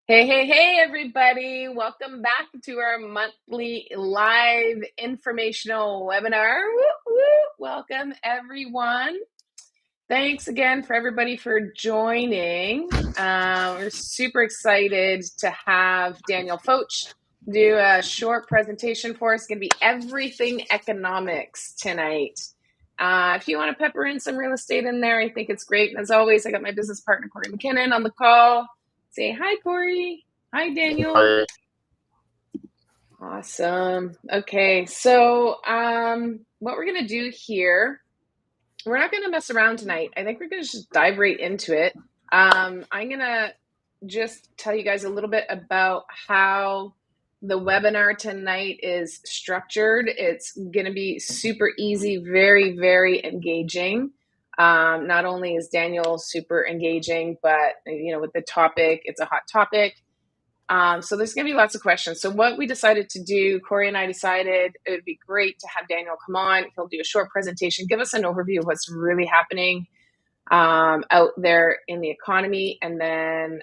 Hey, everybody. Welcome back to our monthly live informational webinar. Welcome, everyone. Thanks again for everybody for joining. We're super excited to have Daniel Foch do a short presentation for us. It's going to be everything economics tonight. If you want to pepper in some real estate in there, I think it's great. And as always, I got my business partner, Corey McKinnon, on the call. Say hi, Corey. Hi, Daniel. Hi. Awesome. Okay, so what we're going to do here, we're not going to mess around tonight. I think we're going to just dive right into it. I'm going to just tell you guys a little bit about how the webinar tonight is structured. It's going to be super easy, very, very engaging. Not only is Daniel super engaging, but with the topic, it's a hot topic. So there's going to be lots of questions. So what we decided to do, Corey and I decided it would be great to have Daniel come on. He'll do a short presentation, give us an overview of what's really happening out there in the economy, and then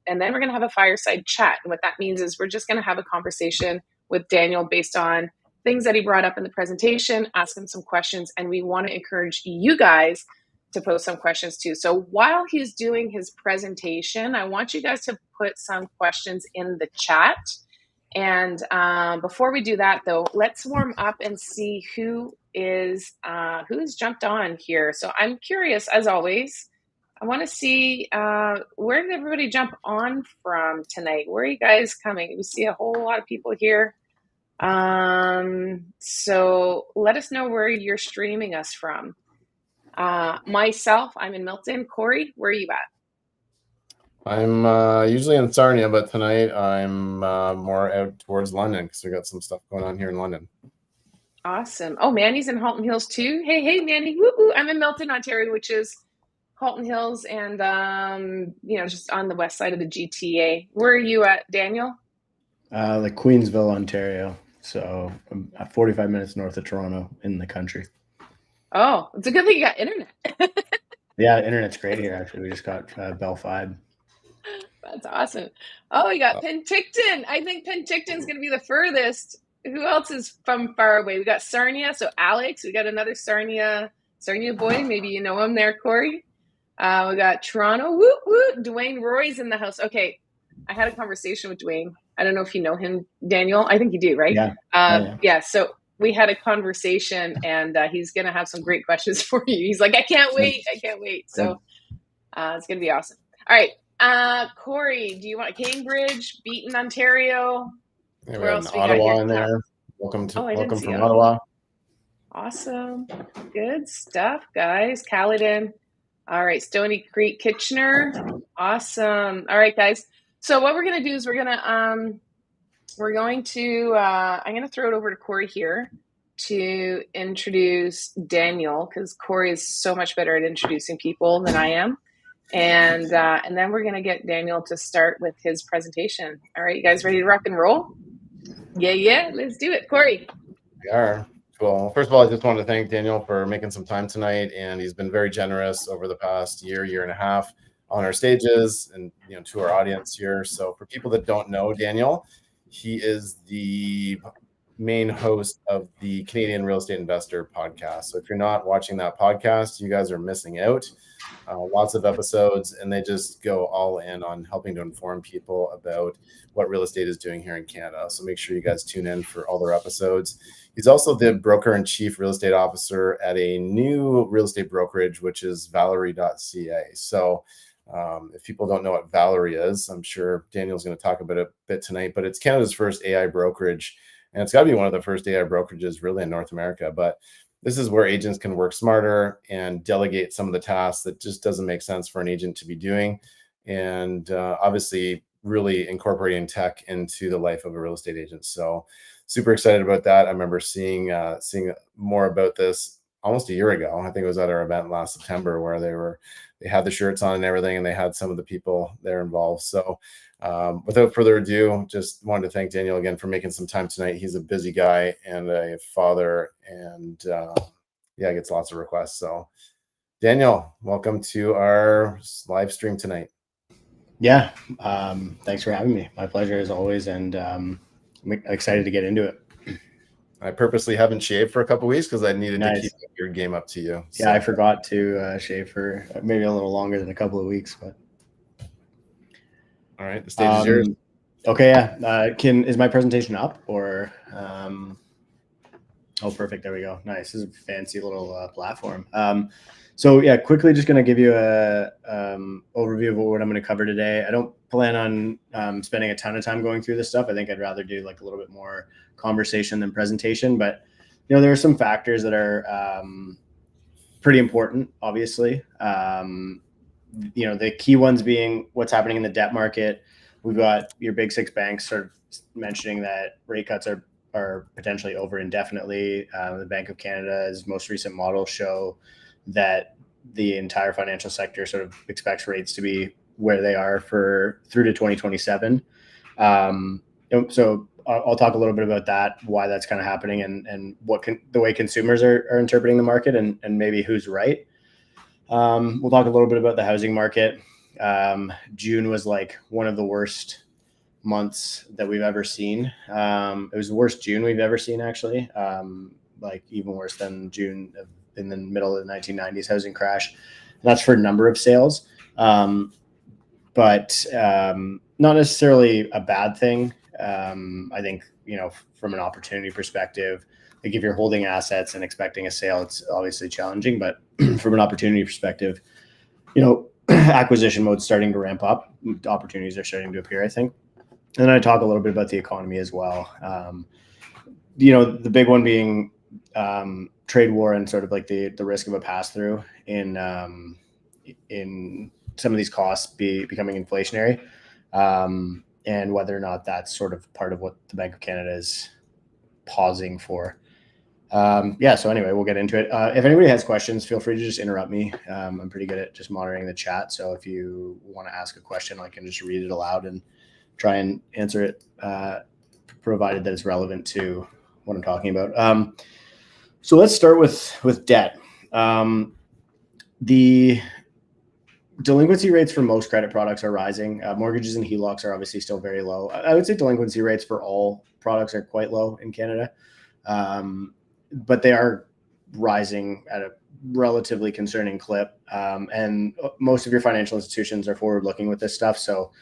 we're going to have a fireside chat. And what that means is we're just going to have a conversation with Daniel based on things that he brought up in the presentation, ask him some questions, and we want to encourage you guys to post some questions too. So while he's doing his presentation, I want you guys to put some questions in the chat. And before we do that, though, let's warm up and see who has jumped on here. So I'm curious, as always. I want to see where did everybody jump on from tonight? Where are you guys coming? We see a whole lot of people here. So let us know where you're streaming us from. Myself, I'm in Milton. Corey, where are you at? I'm usually in Sarnia, but tonight I'm more out towards London because we got some stuff going on here in London. Awesome. Oh, Manny's in Halton Hills too. Hey, Manny. Woo-hoo. I'm in Milton, Ontario, which is Halton Hills and, just on the west side of the GTA. Where are you at, Daniel? Like Queensville, Ontario. So 45 minutes north of Toronto in the country. Oh, it's a good thing you got internet. Yeah, internet's great here, actually. We just got Bell Fibe. That's awesome. Oh, we got Penticton. I think Penticton's going to be the furthest. Who else is from far away? We got Sarnia. So Alex, we got another Sarnia boy. Maybe you know him there, Corey. We got Toronto. Woo. Dwayne Roy's in the house. Okay. I had a conversation with Dwayne. I don't know if you know him, Daniel. I think you do, right? Yeah. So we had a conversation, and he's going to have some great questions for you. He's like, I can't wait. So it's going to be awesome. All right. Corey, do you want Cambridge, Beaton, Ontario? Yeah, where else we Ottawa got in there? Welcome from Ottawa. Awesome. Good stuff, guys. Caledon. All right. Stony Creek, Kitchener. Awesome. All right, guys. So what we're going to do is I'm going to throw it over to Corey here to introduce Daniel, because Corey is so much better at introducing people than I am. And then we're going to get Daniel to start with his presentation. All right, you guys ready to rock and roll? Yeah. Let's do it. Corey. We are. Cool. First of all, I just wanted to thank Daniel for making some time tonight, and he's been very generous over the past year and a half on our stages and to our audience here. So for people that don't know Daniel, he is the main host of the Canadian Real Estate Investor podcast. So if you're not watching that podcast, you guys are missing out. Lots of episodes, and they just go all in on helping to inform people about what real estate is doing here in Canada. So make sure you guys tune in for all their episodes. He's also the broker and chief real estate officer at a new real estate brokerage, which is Valerie.ca. So if people don't know what Valerie is, I'm sure Daniel's going to talk about it a bit tonight, but it's Canada's first AI brokerage. And it's got to be one of the first AI brokerages really in North America. But this is where agents can work smarter and delegate some of the tasks that just doesn't make sense for an agent to be doing. And obviously really incorporating tech into the life of a real estate agent. So super excited about that. I remember seeing more about this almost a year ago. I think it was at our event last September where they had the shirts on and everything, and they had some of the people there involved. So without further ado, just wanted to thank Daniel again for making some time tonight. He's a busy guy and a father, and gets lots of requests. So Daniel, welcome to our live stream tonight. Yeah. Thanks for having me. My pleasure as always. And I'm excited to get into it. I purposely haven't shaved for a couple weeks because I needed to Nice. keep your game up to you. Yeah, I forgot to shave for maybe a little longer than a couple of weeks, but all right, the stage is yours. Okay, yeah. Is my presentation up or? Oh, perfect. There we go. Nice. This is a fancy little platform. So yeah, quickly just going to give you a overview of what I'm going to cover today. I don't plan on spending a ton of time going through this stuff. I think I'd rather do like a little bit more conversation than presentation. But there are some factors that are pretty important, obviously. The key ones being what's happening in the debt market. We've got your big six banks sort of mentioning that rate cuts are potentially over indefinitely. The Bank of Canada's most recent models show that the entire financial sector sort of expects rates to be where they are through to 2027. So I'll talk a little bit about that, why that's kind of happening, and the way consumers are interpreting the market, and maybe who's right. We'll talk a little bit about the housing market. June was like one of the worst months that we've ever seen. It was the worst June we've ever seen, actually. Like even worse than June in the middle of the 1990s housing crash. That's for a number of sales, but not necessarily a bad thing. I think, from an opportunity perspective, like if you're holding assets and expecting a sale, it's obviously challenging, but from an opportunity perspective, acquisition mode's starting to ramp up. Opportunities are starting to appear, I think. And then I talk a little bit about the economy as well. The big one being trade war and sort of like the risk of a pass through in some of these costs becoming inflationary, and whether or not that's sort of part of what the Bank of Canada is pausing for. So anyway, we'll get into it. If anybody has questions, feel free to just interrupt me. I'm pretty good at just monitoring the chat. So if you want to ask a question, I can just read it aloud and try and answer it, provided that it's relevant to what I'm talking about. So let's start with debt. The delinquency rates for most credit products are rising. Mortgages and HELOCs are obviously still very low. I would say delinquency rates for all products are quite low in Canada, but they are rising at a relatively concerning clip. And most of your financial institutions are forward-looking with this stuff. So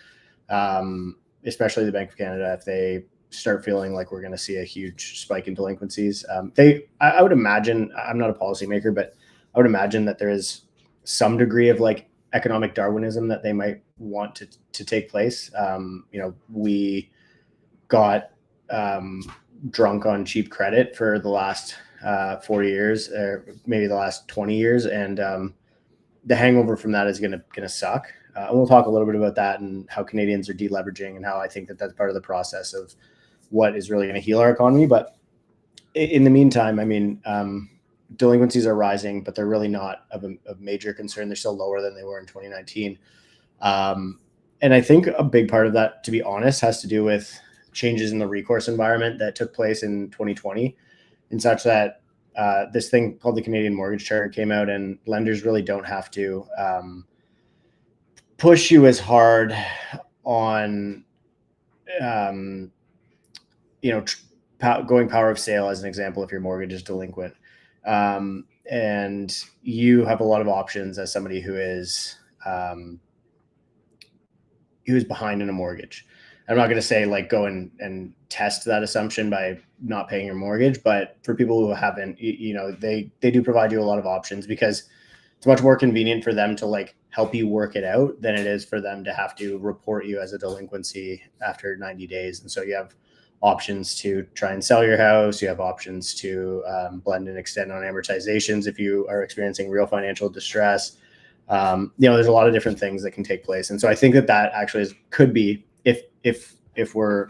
especially the Bank of Canada, if they start feeling like we're going to see a huge spike in delinquencies, I would imagine, I'm not a policymaker, but I would imagine that there is some degree of like economic Darwinism that they might want to take place. We got drunk on cheap credit for the last 4 years, or maybe the last 20 years, and the hangover from that is going to suck. And we'll talk a little bit about that and how Canadians are deleveraging and how I think that that's part of the process of what is really going to heal our economy. But in the meantime, I mean, delinquencies are rising, but they're really not of major concern. They're still lower than they were in 2019. And I think a big part of that, to be honest, has to do with changes in the recourse environment that took place in 2020, in such that this thing called the Canadian Mortgage Charter came out, and lenders really don't have to push you as hard on, going power of sale, as an example, if your mortgage is delinquent. And you have a lot of options as somebody who is behind in a mortgage. I'm not going to say like go and test that assumption by not paying your mortgage, but for people who haven't, they do provide you a lot of options, because it's much more convenient for them to like help you work it out than it is for them to have to report you as a delinquency after 90 days. And so you have options to try and sell your house. You have options to blend and extend on amortizations if you are experiencing real financial distress. There's a lot of different things that can take place. And so I think that actually could be, if we're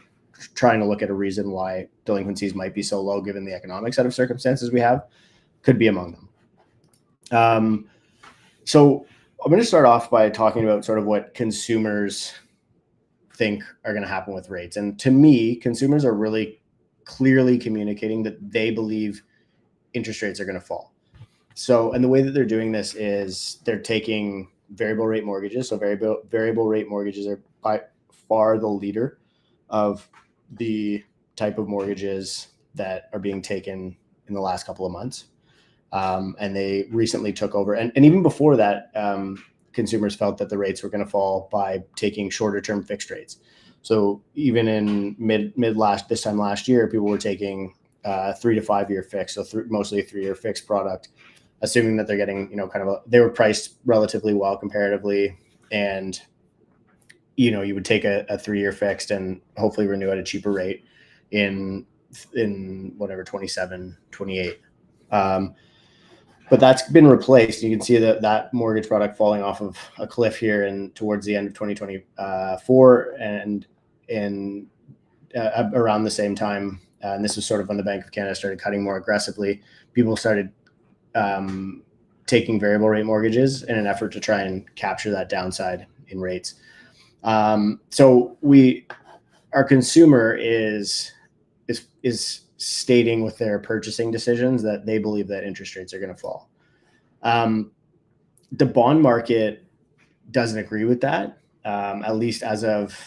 trying to look at a reason why delinquencies might be so low, given the economic set of circumstances we have, could be among them. So I'm going to start off by talking about sort of what consumers think are going to happen with rates. And to me, consumers are really clearly communicating that they believe interest rates are going to fall. So, and the way that they're doing this is they're taking variable rate mortgages. So variable rate mortgages are by far the leader of the type of mortgages that are being taken in the last couple of months. And they recently took over. And even before that, consumers felt that the rates were going to fall by taking shorter term fixed rates. So even in this time last year, people were taking 3 to 5 year fixed, so mostly a 3-year fixed product, assuming that they're getting, they were priced relatively well comparatively, and you would take a 3-year fixed and hopefully renew at a cheaper rate in whatever 27, 28. But that's been replaced. You can see that mortgage product falling off of a cliff here and towards the end of 2024 and around the same time. And this was sort of when the Bank of Canada started cutting more aggressively. People started taking variable rate mortgages in an effort to try and capture that downside in rates. So our consumer is stating with their purchasing decisions that they believe that interest rates are going to fall. The bond market doesn't agree with that, at least as of,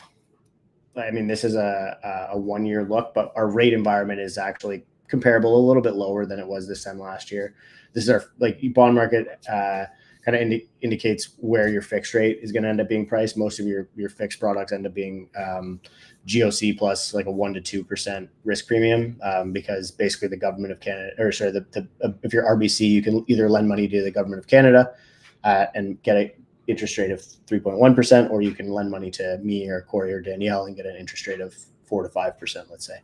this is a 1-year look, but our rate environment is actually comparable, a little bit lower than it was this time last year. This is our bond market kind of indicates where your fixed rate is going to end up being priced. Most of your fixed products end up being GOC plus like a 1% to 2% risk premium, because basically the government of Canada, if you're RBC, you can either lend money to the government of Canada and get an interest rate of 3.1%, or you can lend money to me or Corey or Danielle and get an interest rate of 4 to 5%, let's say.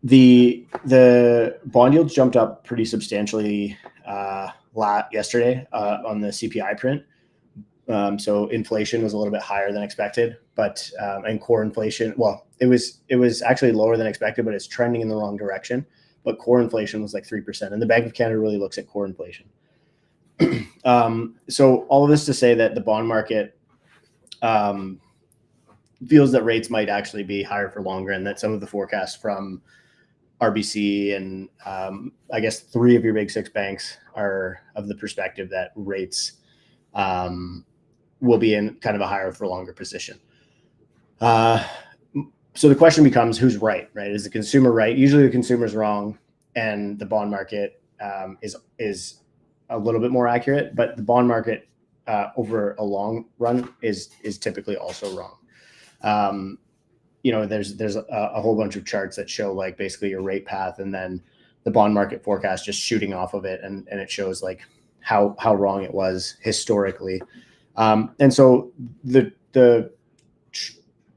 The bond yields jumped up pretty substantially yesterday on the CPI print. So inflation was a little bit higher than expected, but and core inflation, well, it was actually lower than expected, but it's trending in the wrong direction. But core inflation was like 3%, and the Bank of Canada really looks at core inflation. So all of this to say that the bond market feels that rates might actually be higher for longer, and that some of the forecasts from RBC and I guess 3 of your big 6 banks are of the perspective that rates will be in kind of a higher for longer position. So the question becomes, who's right? Is the consumer right? Usually the consumer's wrong, and the bond market is a little bit more accurate, but the bond market over a long run is typically also wrong. There's a whole bunch of charts that show like basically your rate path, and then the bond market forecast just shooting off of it, and it shows like how wrong it was historically. And so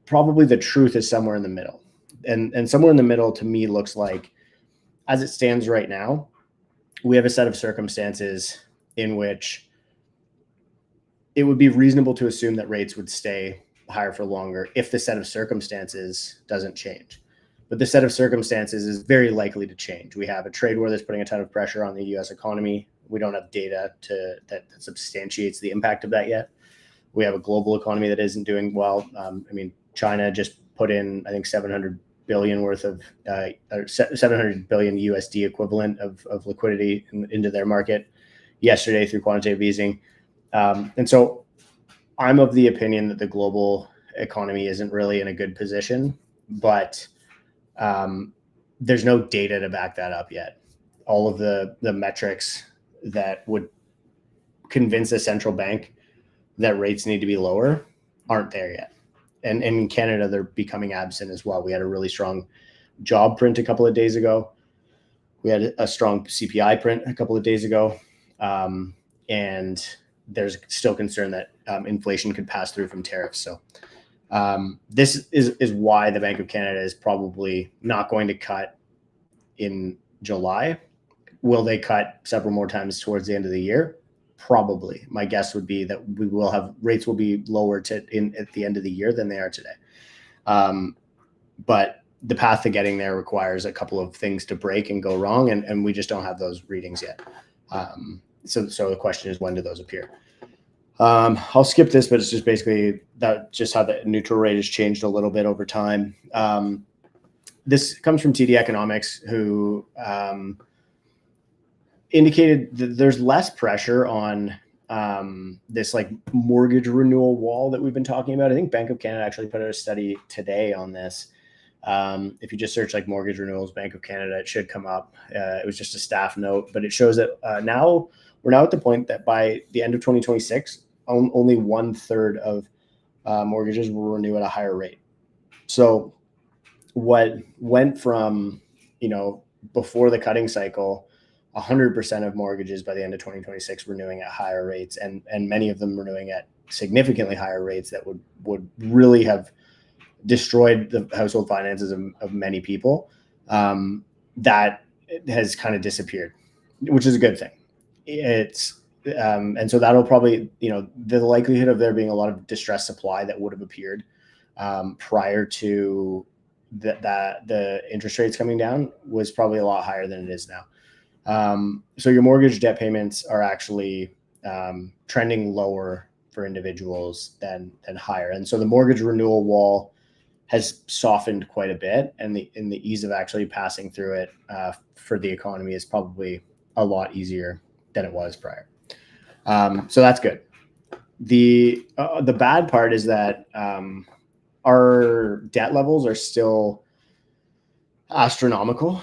probably the truth is somewhere in the middle, and somewhere in the middle to me looks like, as it stands right now, we have a set of circumstances in which it would be reasonable to assume that rates would stay higher for longer if the set of circumstances doesn't change. But the set of circumstances is very likely to change. We have a trade war that's putting a ton of pressure on the U.S. economy. We don't have data that substantiates the impact of that yet. We have a global economy that isn't doing well. China just put in, I think, $700 billion worth of $700 billion USD equivalent of liquidity into their market yesterday through quantitative easing. And so I'm of the opinion that the global economy isn't really in a good position, but there's no data to back that up yet. All of the metrics that would convince a central bank that rates need to be lower aren't there yet. And in Canada, they're becoming absent as well. We had a really strong job print a couple of days ago. We had a strong CPI print a couple of days ago. And there's still concern that inflation could pass through from tariffs. So this is why the Bank of Canada is probably not going to cut in July. Will they cut several more times towards the end of the year? Probably. My guess would be that rates will be lower at the end of the year than they are today. But the path to getting there requires a couple of things to break and go wrong, and we just don't have those readings yet. So the question is, when do those appear? I'll skip this, but it's just basically just how the neutral rate has changed a little bit over time. This comes from TD Economics, who indicated that there's less pressure on this like mortgage renewal wall that we've been talking about. I think Bank of Canada actually put out a study today on this. If you just search like mortgage renewals, Bank of Canada, it should come up. It was just a staff note, but it shows that now we're at the point that by the end of 2026, only 1/3 of mortgages will renew at a higher rate. So what went from, before the cutting cycle, 100% of mortgages by the end of 2026 renewing at higher rates, and many of them renewing at significantly higher rates that would really have destroyed the household finances of many people. That has kind of disappeared, which is a good thing. And so that'll probably, the likelihood of there being a lot of distressed supply that would have appeared prior to the interest rates coming down was probably a lot higher than it is now. So your mortgage debt payments are actually trending lower for individuals than higher. And so the mortgage renewal wall has softened quite a bit, and the ease of actually passing through it for the economy is probably a lot easier than it was prior. So that's good. The bad part is that our debt levels are still astronomical.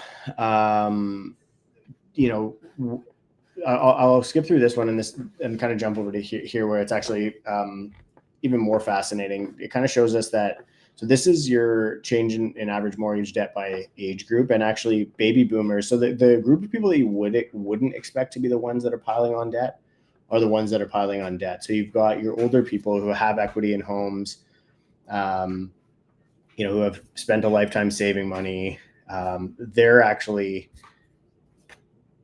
I'll skip through this one and kind of jump over to here where it's actually even more fascinating. It kind of shows us that, so this is your change in average mortgage debt by age group, and actually baby boomers. So the group of people that you wouldn't expect to be the ones that are piling on debt are the ones that are piling on debt. So you've got your older people who have equity in homes, who have spent a lifetime saving money. They're actually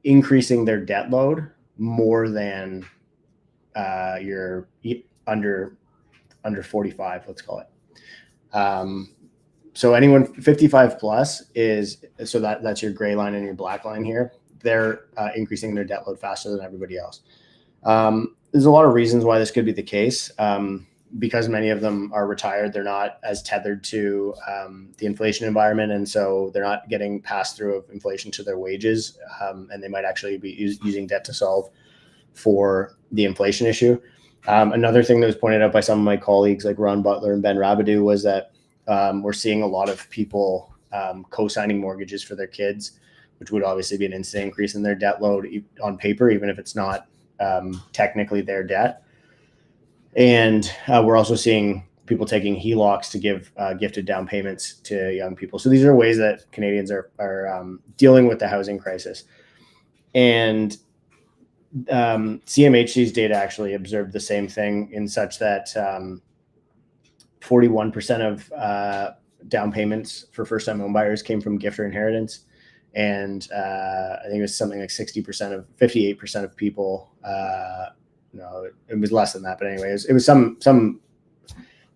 increasing their debt load more than your under 45, let's call it. So anyone 55 plus so that's your gray line and your black line here. They're increasing their debt load faster than everybody else. There's a lot of reasons why this could be the case. Because many of them are retired, they're not as tethered to the inflation environment, and so they're not getting passed through of inflation to their wages, and they might actually be using debt to solve for the inflation issue. Another thing that was pointed out by some of my colleagues, like Ron Butler and Ben Rabideau, was that we're seeing a lot of people co-signing mortgages for their kids, which would obviously be an instant increase in their debt load on paper, even if it's not technically their debt. And we're also seeing people taking HELOCs to give gifted down payments to young people. So these are ways that Canadians are dealing with the housing crisis. And CMHC's data actually observed the same thing, in such that 41% of down payments for first-time home buyers came from gift or inheritance. And I think it was something like 58% of people, no, it was less than that, but anyway, it was some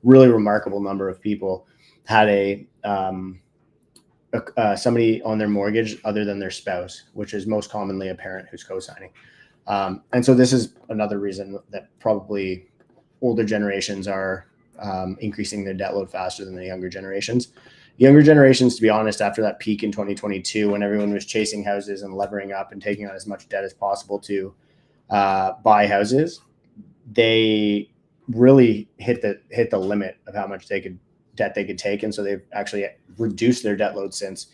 really remarkable number of people had somebody on their mortgage other than their spouse, which is most commonly a parent who's co-signing. And so this is another reason that probably older generations are increasing their debt load faster than the younger generations. Younger generations, to be honest, after that peak in 2022, when everyone was chasing houses and levering up and taking on as much debt as possible to buy houses, they really hit the limit of how much debt they could take, and so they've actually reduced their debt load since.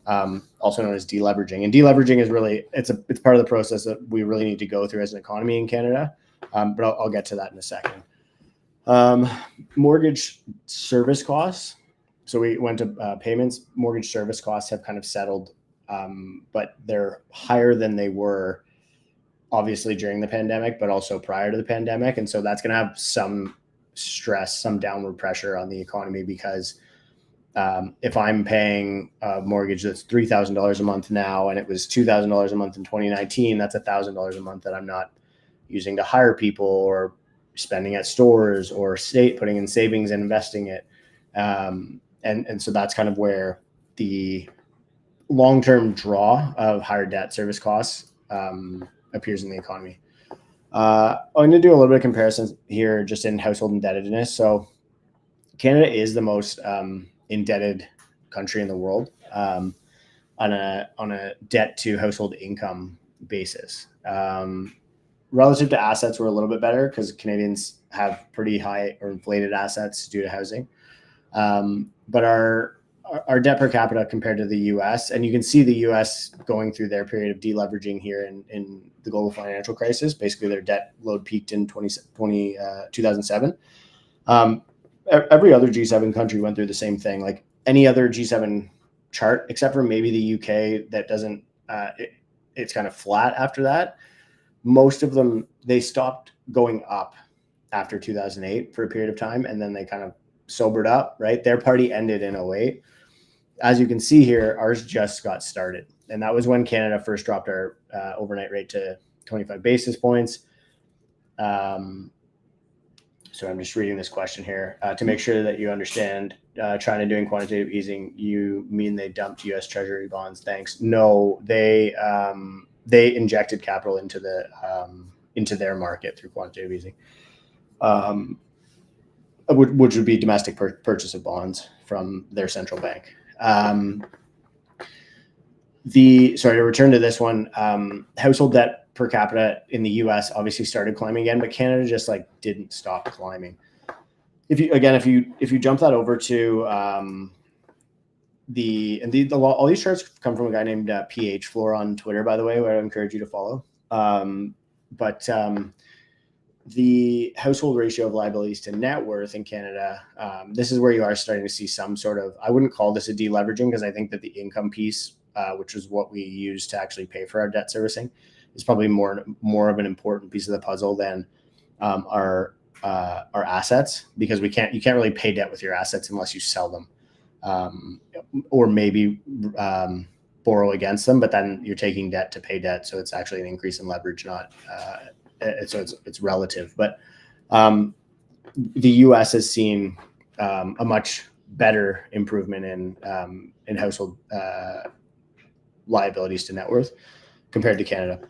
Also known as deleveraging, and deleveraging is really it's part of the process that we really need to go through as an economy in Canada. But I'll get to that in a second. Mortgage service costs. So we went to payments. Mortgage service costs have kind of settled, but they're higher than they were obviously during the pandemic, but also prior to the pandemic. And so that's going to have some stress, some downward pressure on the economy, because if I'm paying a mortgage that's $3,000 a month now, and it was $2,000 a month in 2019, that's $1,000 a month that I'm not using to hire people or spending at stores or putting in savings and investing it. And so that's kind of where the long-term draw of higher debt service costs appears in the economy. I'm going to do a little bit of comparisons here just in household indebtedness. So Canada is the most indebted country in the world on a debt to household income basis. relative to assets, we're a little bit better because Canadians have pretty high or inflated assets due to housing. But our debt per capita compared to the U.S., and you can see the U.S. going through their period of deleveraging here in the global financial crisis. Basically, their debt load peaked in 2007. Every other G7 country went through the same thing. Like any other G7 chart, except for maybe the UK, that doesn't. It's kind of flat after that. Most of them, they stopped going up after 2008 for a period of time, and then they kind of sobered up, right? Their party ended in 2008. As you can see here, ours just got started. And that was when Canada first dropped our overnight rate to 25 basis points. So I'm just reading this question here to make sure that you understand. China doing quantitative easing, you mean they dumped U.S. Treasury bonds? Thanks. No, they injected capital into their market through quantitative easing, which would be domestic purchase of bonds from their central bank. To return to this one, household debt per capita in the U.S. obviously started climbing again, but Canada just like didn't stop climbing. If you jump that over to all these charts come from a guy named PH Floor on Twitter, by the way, where I encourage you to follow. The household ratio of liabilities to net worth in Canada, this is where you are starting to see some sort of, I wouldn't call this a deleveraging because I think that the income piece, which is what we use to actually pay for our debt servicing, is probably more of an important piece of the puzzle than our assets, because you can't really pay debt with your assets unless you sell them, or maybe borrow against them, but then you're taking debt to pay debt, so it's actually an increase in leverage, not so it's relative. But the U.S. has seen a much better improvement in household liabilities to net worth compared to Canada.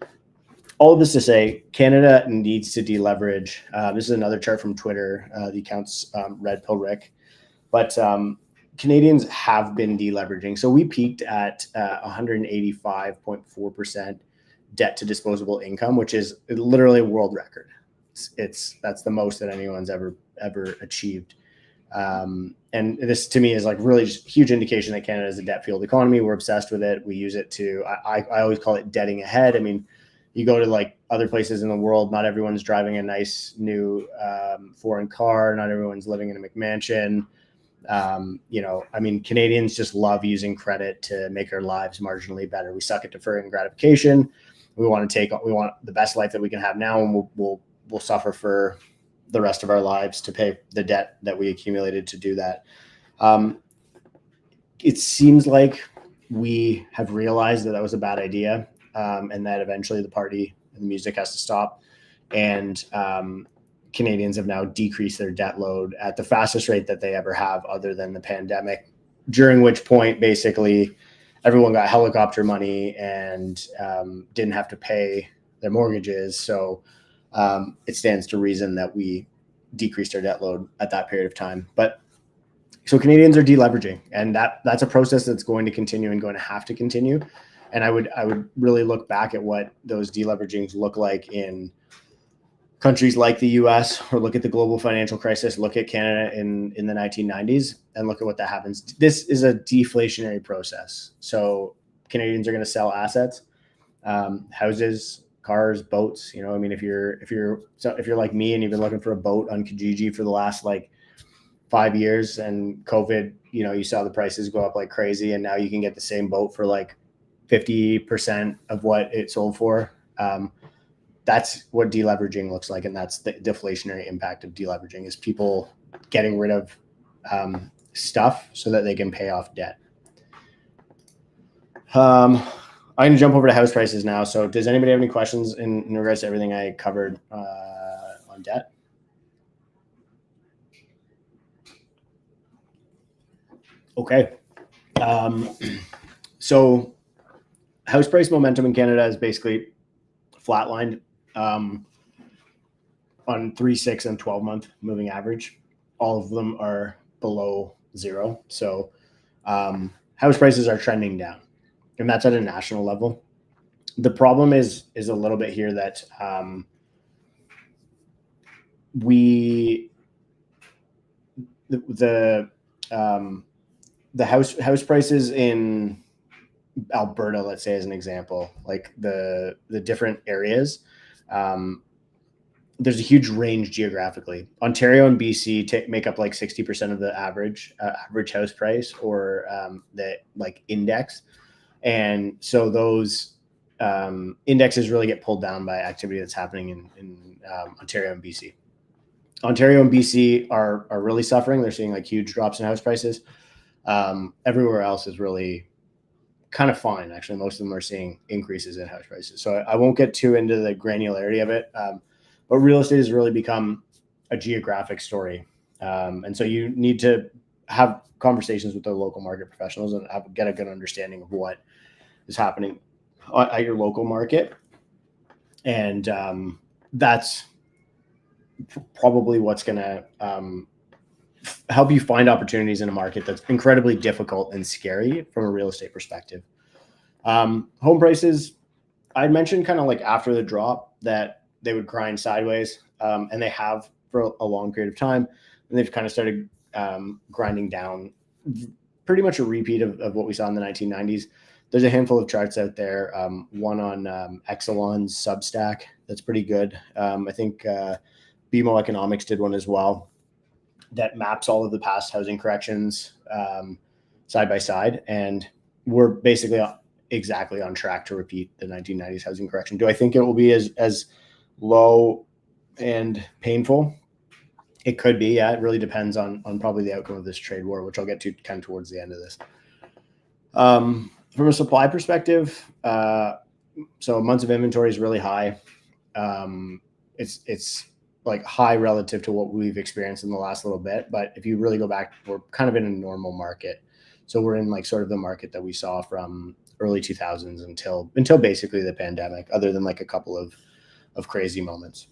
All of this to say, Canada needs to deleverage. This is another chart from Twitter. The account's Red Pill Rick. But Canadians have been deleveraging. So we peaked at 185.4% debt to disposable income, which is literally a world record. That's the most that anyone's ever achieved. And this to me is like really just a huge indication that Canada is a debt fueled economy. We're obsessed with it. We use it to, I always call it debting ahead. I mean, you go to like other places in the world, not everyone's driving a nice new foreign car. Not everyone's living in a McMansion. Canadians just love using credit to make our lives marginally better. We suck at deferring gratification. We want the best life that we can have now, and we'll suffer for the rest of our lives to pay the debt that we accumulated to do that. It seems like we have realized that was a bad idea, and that eventually the party and the music has to stop. And Canadians have now decreased their debt load at the fastest rate that they ever have, other than the pandemic, during which point basically everyone got helicopter money and didn't have to pay their mortgages. So it stands to reason that we decreased our debt load at that period of time. But so Canadians are deleveraging, and that's a process that's going to continue and going to have to continue. And I would really look back at what those deleveragings look like in countries like the US, or look at the global financial crisis, look at Canada in the 1990s, and look at what that happens. This is a deflationary process. So Canadians are going to sell assets, houses, cars, boats. If you're like me and you've been looking for a boat on Kijiji for the last like 5 years, and COVID, you saw the prices go up like crazy, and now you can get the same boat for like 50% of what it sold for. That's what deleveraging looks like, and that's the deflationary impact of deleveraging, is people getting rid of stuff so that they can pay off debt. I'm going to jump over to house prices now. So does anybody have any questions in regards to everything I covered on debt? Okay. So house price momentum in Canada is basically flatlined on 3, 6, and 12-month moving average. All of them are below zero. So house prices are trending down, and that's at a national level. The problem is a little bit here that we the house prices in Alberta, let's say as an example, like the different areas, there's a huge range geographically. Ontario and BC make up like 60% of the average house price, or the like index, and so those indexes really get pulled down by activity that's happening in Ontario and BC. Ontario and BC are really suffering. They're seeing like huge drops in house prices. Everywhere else is really kind of fine. Actually, most of them are seeing increases in house prices. So I won't get too into the granularity of it. But real estate has really become a geographic story. And so you need to have conversations with the local market professionals and get a good understanding of what is happening at your local market. And that's probably what's going to help you find opportunities in a market that's incredibly difficult and scary from a real estate perspective. Home prices, I'd mentioned kind of like after the drop that they would grind sideways, and they have for a long period of time, and they've kind of started grinding down, pretty much a repeat of what we saw in the 1990s. There's a handful of charts out there, one on Exelon's Substack that's pretty good. I think BMO Economics did one as well that maps all of the past housing corrections side by side, and we're basically exactly on track to repeat the 1990s housing correction. Do I think it will be as low and painful? It could be. Yeah, it really depends on probably the outcome of this trade war, which I'll get to kind of towards the end of this. From a supply perspective, so months of inventory is really high. It's like high relative to what we've experienced in the last little bit. But if you really go back, we're kind of in a normal market. So we're in like sort of the market that we saw from early 2000s until basically the pandemic, other than like a couple of crazy moments.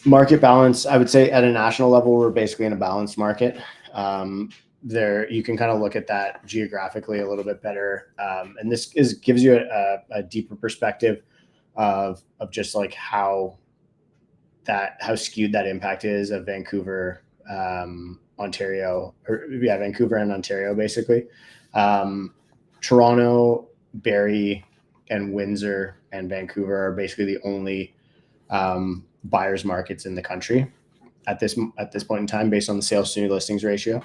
Market balance, I would say at a national level, we're basically in a balanced market. There, you can kind of look at that geographically a little bit better. And this gives you a deeper perspective of just like how skewed that impact is of Vancouver, Ontario, Vancouver and Ontario, basically. Toronto, Barrie, and Windsor and Vancouver are basically the only buyers markets in the country at this point in time, based on the sales to new listings ratio.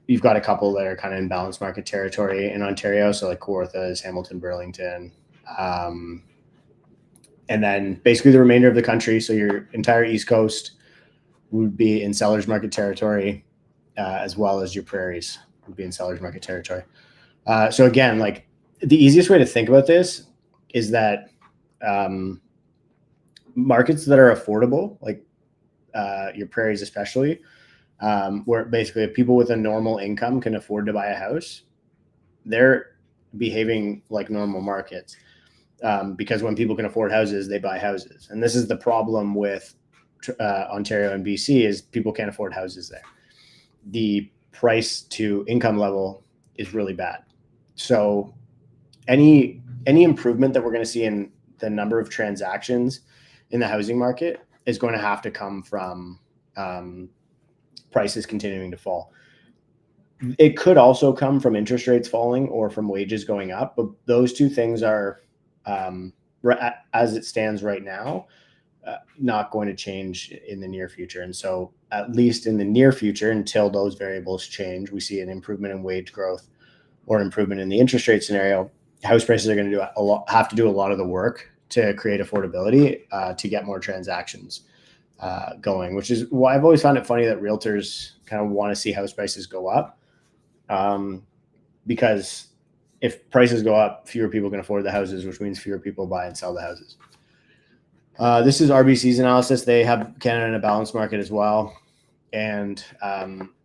You've got a couple that are kind of in balanced market territory in Ontario, so like Kawarthas, Hamilton, Burlington, and then basically the remainder of the country. So your entire East Coast would be in sellers market territory, as well as your prairies would be in sellers market territory. So again, like the easiest way to think about this is that markets that are affordable, like your prairies especially, where basically people with a normal income can afford to buy a house, they're behaving like normal markets, because when people can afford houses, they buy houses. And this is the problem with Ontario and BC, is people can't afford houses there. The price to income level is really bad. So any improvement that we're going to see in the number of transactions in the housing market is going to have to come from prices continuing to fall. It could also come from interest rates falling or from wages going up, but those two things are, as it stands right now, not going to change in the near future. And so at least in the near future, until those variables change, we see an improvement in wage growth or improvement in the interest rate scenario, house prices are going to have to do a lot of the work to create affordability, to get more transactions going, which is why I've always found it funny that realtors kind of want to see house prices go up, because if prices go up, fewer people can afford the houses, which means fewer people buy and sell the houses. This is RBC's analysis. They have Canada in a balanced market as well, and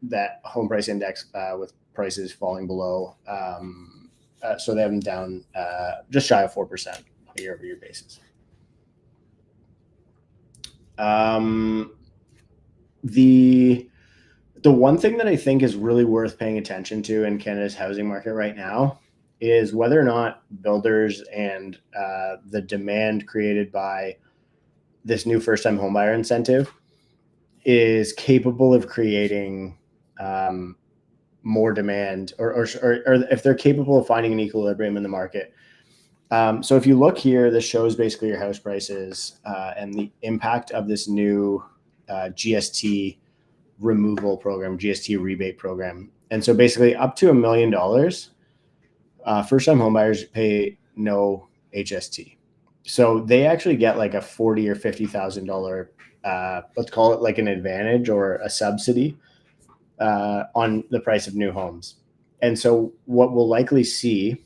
that home price index with prices falling below. So they have them down just shy of 4% on a year-over-year basis. The one thing that I think is really worth paying attention to in Canada's housing market right now is whether or not builders and the demand created by this new first-time homebuyer incentive is capable of creating more demand, or if they're capable of finding an equilibrium in the market. So if you look here, this shows basically your house prices and the impact of this new GST removal program, GST rebate program. And so basically up to $1 million, first-time homebuyers pay no HST. So they actually get like a $40,000 or $50,000, let's call it like an advantage or a subsidy on the price of new homes. And so what we'll likely see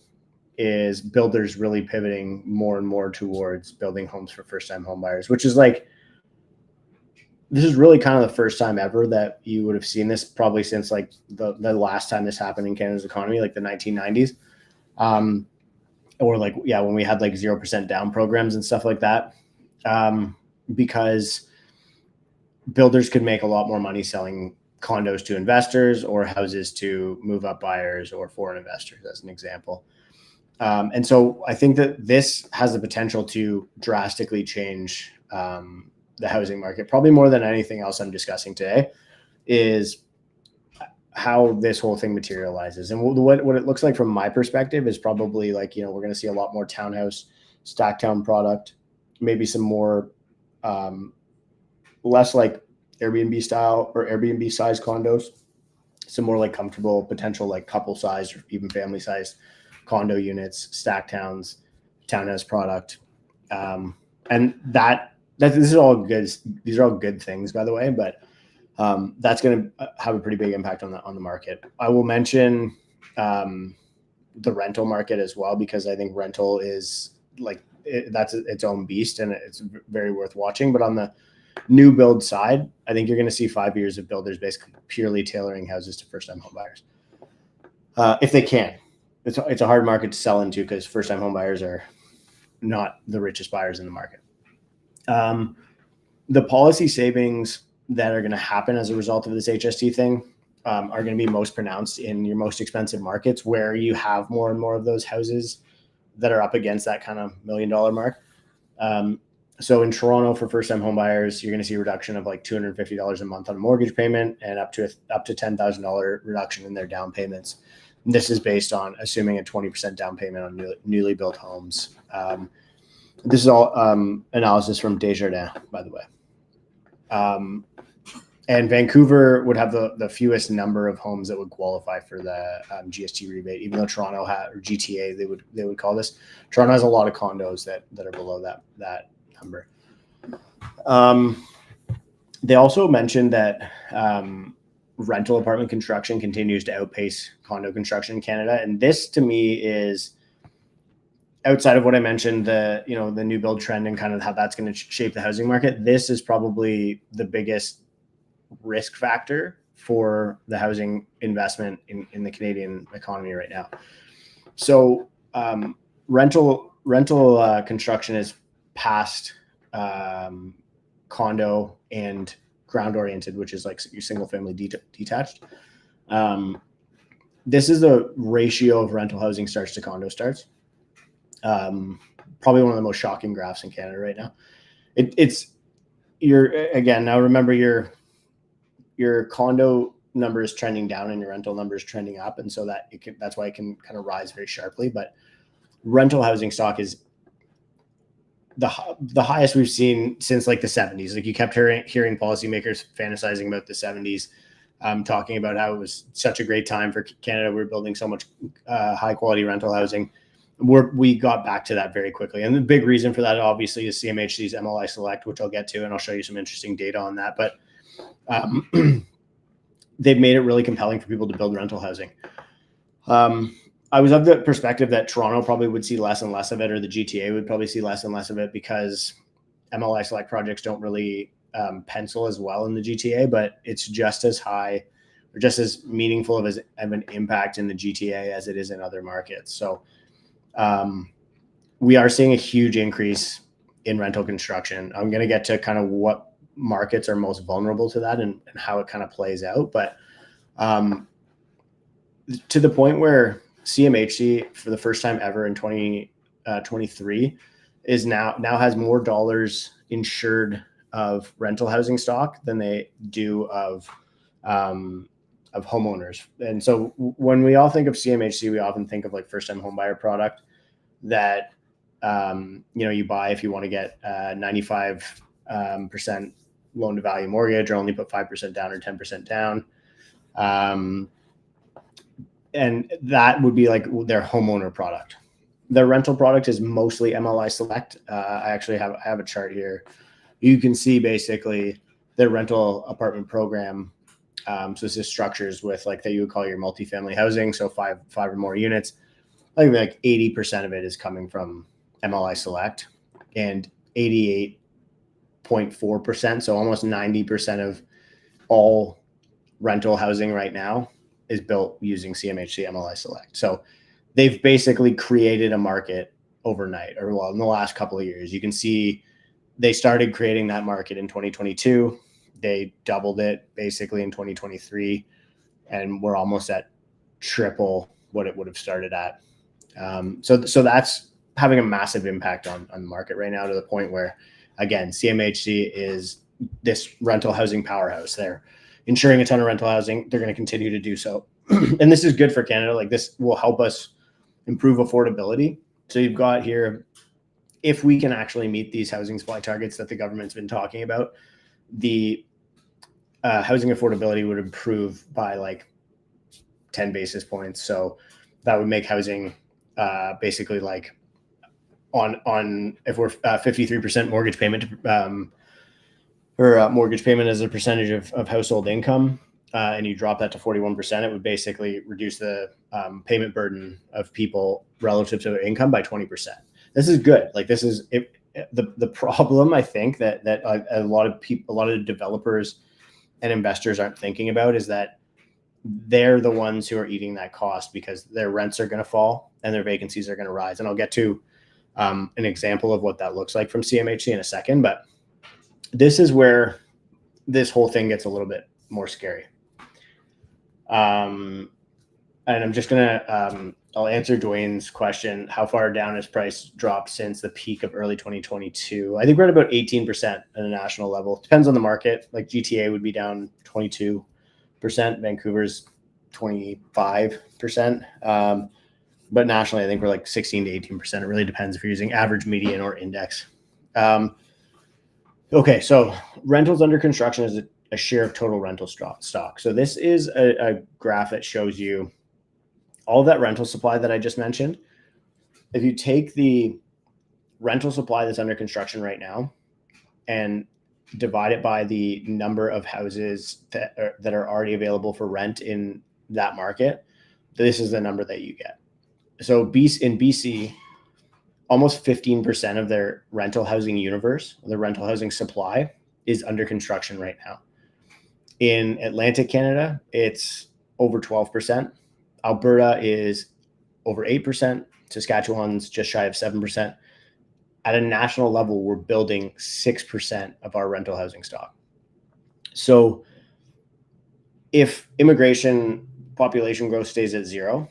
is builders really pivoting more and more towards building homes for first-time homebuyers, which is like, this is really kind of the first time ever that you would have seen this, probably since like the last time this happened in Canada's economy, like the 1990s. Or like, yeah, when we had like 0% down programs and stuff like that, because builders could make a lot more money selling condos to investors or houses to move up buyers or foreign investors, as an example. And so I think that this has the potential to drastically change the housing market, probably more than anything else I'm discussing today, is how this whole thing materializes. And what it looks like from my perspective is probably like, we're going to see a lot more townhouse, stack town product, maybe some more, less like Airbnb style or Airbnb size condos, some more like comfortable, potential like couple sized or even family sized condo units, stack towns, townhouse product. And this is all good. These are all good things, by the way, but that's going to have a pretty big impact on the market. I will mention the rental market as well, because I think rental is like that's its own beast and it's very worth watching. But on the new build side, I think you're going to see 5 years of builders basically purely tailoring houses to first-time home buyers, if they can. It's a hard market to sell into because first-time home buyers are not the richest buyers in the market. The policy savings that are going to happen as a result of this HST thing are going to be most pronounced in your most expensive markets, where you have more and more of those houses that are up against that kind of $1 million mark. So in Toronto, for first-time home buyers, you're going to see a reduction of like $250 a month on a mortgage payment and up to $10,000 reduction in their down payments. And this is based on assuming a 20% down payment on newly built homes. This is all analysis from Desjardins, by the way. And Vancouver would have the fewest number of homes that would qualify for the GST rebate, even though Toronto or GTA, they would call this. Toronto has a lot of condos that are below that number. They also mentioned that rental apartment construction continues to outpace condo construction in Canada, and this to me is, outside of what I mentioned, the new build trend and kind of how that's going to shape the housing market, this is probably the biggest risk factor for the housing investment in the Canadian economy right now. So rental construction is past condo and ground oriented, which is like your single family detached. This is the ratio of rental housing starts to condo starts. Probably one of the most shocking graphs in Canada right now. Now remember your condo number is trending down and your rental number is trending up. And so that's why it can kind of rise very sharply. But rental housing stock is the highest we've seen since like the 70s. Like you kept hearing policymakers fantasizing about the 70s, talking about how it was such a great time for Canada. We're building so much high quality rental housing. We got back to that very quickly. And the big reason for that, obviously, is CMHC's MLI Select, which I'll get to, and I'll show you some interesting data on that. But they've made it really compelling for people to build rental housing. I was of the perspective that Toronto probably would see less and less of it, or the GTA would probably see less and less of it, because MLI Select projects don't really pencil as well in the GTA, but it's just as high or just as meaningful of an impact in the GTA as it is in other markets. So we are seeing a huge increase in rental construction. I'm going to get to kind of what markets are most vulnerable to that and how it kind of plays out. But to the point where CMHC for the first time ever in 2023 is now has more dollars insured of rental housing stock than they do of homeowners. And so when we all think of CMHC, we often think of like first time home buyer product that you buy if you want to get 95% loan to value mortgage, or only put 5% down or 10% down. And that would be like their homeowner product. Their rental product is mostly MLI Select. I actually have a chart here. You can see basically their rental apartment program. So this is structures with like that you would call your multifamily housing. So five or more units. I think like 80% of it is coming from MLI Select, and 88.4%. So almost 90% of all rental housing right now is built using CMHC MLI Select. So they've basically created a market overnight, or well, in the last couple of years. You can see they started creating that market in 2022. They doubled it basically in 2023, and we're almost at triple what it would have started at. So that's having a massive impact on the market right now, to the point where, again, CMHC is this rental housing powerhouse. They're insuring a ton of rental housing. They're going to continue to do so. And this is good for Canada. Like, this will help us improve affordability. So you've got here, if we can actually meet these housing supply targets that the government's been talking about, the housing affordability would improve by like 10 basis points. So that would make housing basically like on if we're 53% mortgage payment or mortgage payment as a percentage of household income, and you drop that to 41%, it would basically reduce the payment burden of people relative to their income by 20%. This is good. Like, this is the problem, I think, that a lot of people, a lot of developers and investors aren't thinking about, is that they're the ones who are eating that cost, because their rents are going to fall and their vacancies are going to rise. And I'll get to an example of what that looks like from CMHC in a second, but this is where this whole thing gets a little bit more scary. And I'm just gonna I'll answer Dwayne's question. How far down has price dropped since the peak of early 2022? I think we're at about 18% at a national level. Depends on the market. Like GTA would be down 22%. Vancouver's 25%. But nationally, I think we're like 16 to 18%. It really depends if you're using average, median, or index. Okay, so rentals under construction is a share of total rental stock. So this is a graph that shows you all that rental supply that I just mentioned. If you take the rental supply that's under construction right now and divide it by the number of houses that are already available for rent in that market, this is the number that you get. So in BC, almost 15% of their rental housing universe, the rental housing supply, is under construction right now. In Atlantic Canada, it's over 12%. Alberta is over 8%. Saskatchewan's just shy of 7%. At a national level, we're building 6% of our rental housing stock. So if immigration population growth stays at zero,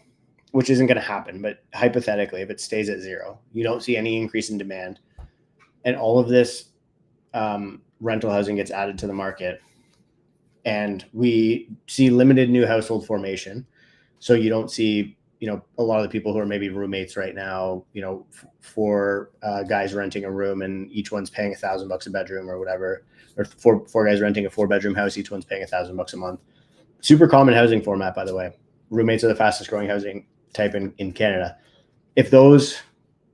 which isn't going to happen, but hypothetically, if it stays at zero, you don't see any increase in demand, and all of this rental housing gets added to the market, and we see limited new household formation. So you don't see, a lot of the people who are maybe roommates right now, four guys renting a room and each one's paying $1,000 a bedroom or whatever, or four guys renting a 4-bedroom house, each one's paying $1,000 a month. Super common housing format, by the way. Roommates are the fastest growing housing type in Canada. If those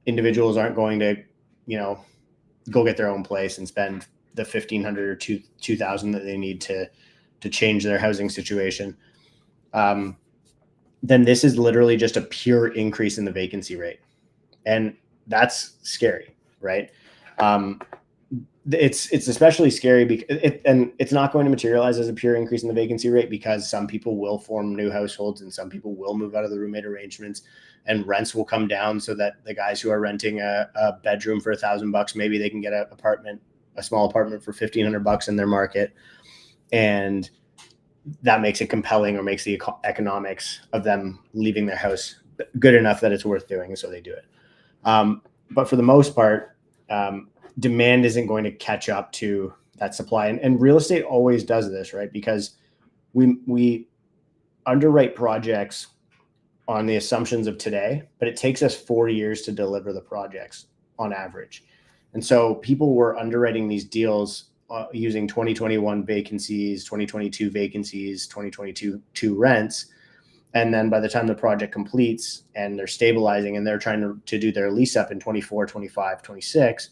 individuals aren't going to, go get their own place and spend the $1,500 or $2,000 that they need to change their housing situation, then this is literally just a pure increase in the vacancy rate. And that's scary, right? It's especially scary because it's not going to materialize as a pure increase in the vacancy rate, because some people will form new households and some people will move out of the roommate arrangements, and rents will come down so that the guys who are renting a bedroom for $1,000, maybe they can get a small apartment for $1,500 in their market. And that makes it compelling, or makes the economics of them leaving their house good enough that it's worth doing, and so they do it. But for the most part, demand isn't going to catch up to that supply, and real estate always does this, right? Because we underwrite projects on the assumptions of today, but it takes us 4 years to deliver the projects on average. And so people were underwriting these deals using 2021 vacancies, 2022 vacancies, 2022 rents. And then by the time the project completes and they're stabilizing and they're trying to do their lease up in 24, 25, 26,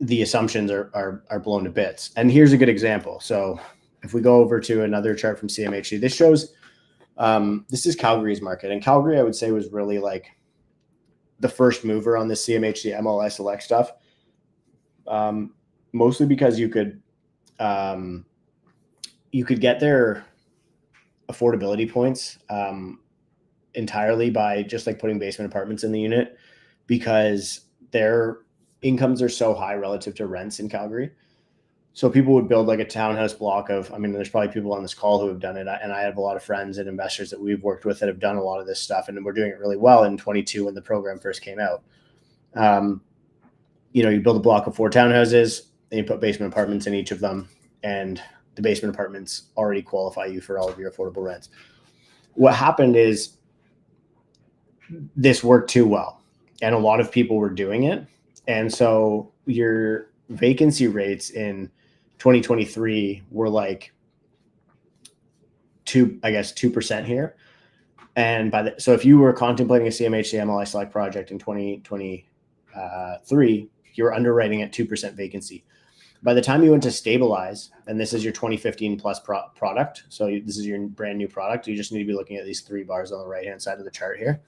the assumptions are blown to bits. And here's a good example. So if we go over to another chart from CMHC, this shows, this is Calgary's market. And Calgary, I would say, was really like the first mover on the CMHC MLS Select stuff. Mostly because you could get their affordability points entirely by just like putting basement apartments in the unit, because their incomes are so high relative to rents in Calgary. So people would build like a townhouse block of, I mean, there's probably people on this call who have done it. And I have a lot of friends and investors that we've worked with that have done a lot of this stuff. And we're doing it really well in 22 when the program first came out. You build a block of 4 townhouses and you put basement apartments in each of them. And the basement apartments already qualify you for all of your affordable rents. What happened is this worked too well. And a lot of people were doing it. And so your vacancy rates in 2023 were like 2% here. And so if you were contemplating a CMHC MLI Select project in 2023, you're underwriting at 2% vacancy. By the time you went to stabilize, and this is your 2015 plus product, so this is your brand new product, you just need to be looking at these 3 bars on the right-hand side of the chart here.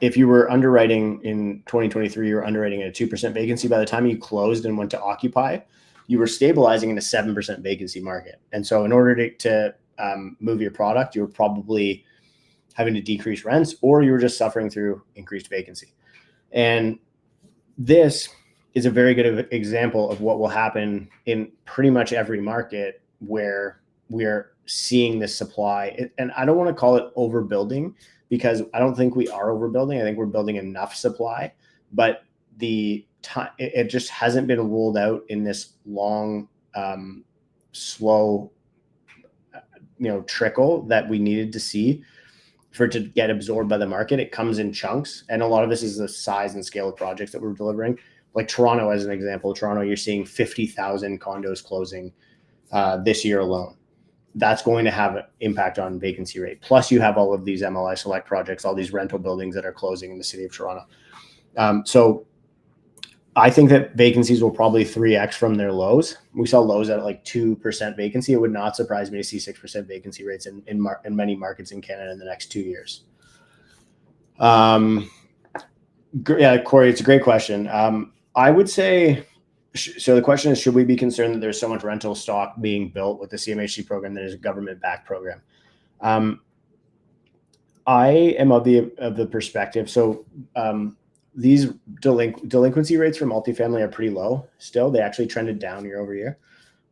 If you were underwriting in 2023, you were underwriting at a 2% vacancy. By the time you closed and went to occupy, you were stabilizing in a 7% vacancy market. And so in order to move your product, you were probably having to decrease rents, or you were just suffering through increased vacancy. And this is a very good example of what will happen in pretty much every market where we are seeing this supply. And I don't want to call it overbuilding, because I don't think we are overbuilding. I think we're building enough supply, but it just hasn't been rolled out in this long, slow, trickle that we needed to see for it to get absorbed by the market. It comes in chunks, and a lot of this is the size and scale of projects that we're delivering. Like Toronto, as an example, you're seeing 50,000 condos closing this year alone. That's going to have an impact on vacancy rate. Plus, you have all of these MLI Select projects, all these rental buildings that are closing in the city of Toronto. So I think that vacancies will probably 3x from their lows. We saw lows at like 2% vacancy. It would not surprise me to see 6% vacancy rates in many markets in Canada in the next 2 years. Yeah, Corey, it's a great question. I would say, so the question is, should we be concerned that there's so much rental stock being built with the CMHC program that is a government-backed program? I am of the perspective. So these delinquency rates for multifamily are pretty low still. They actually trended down year over year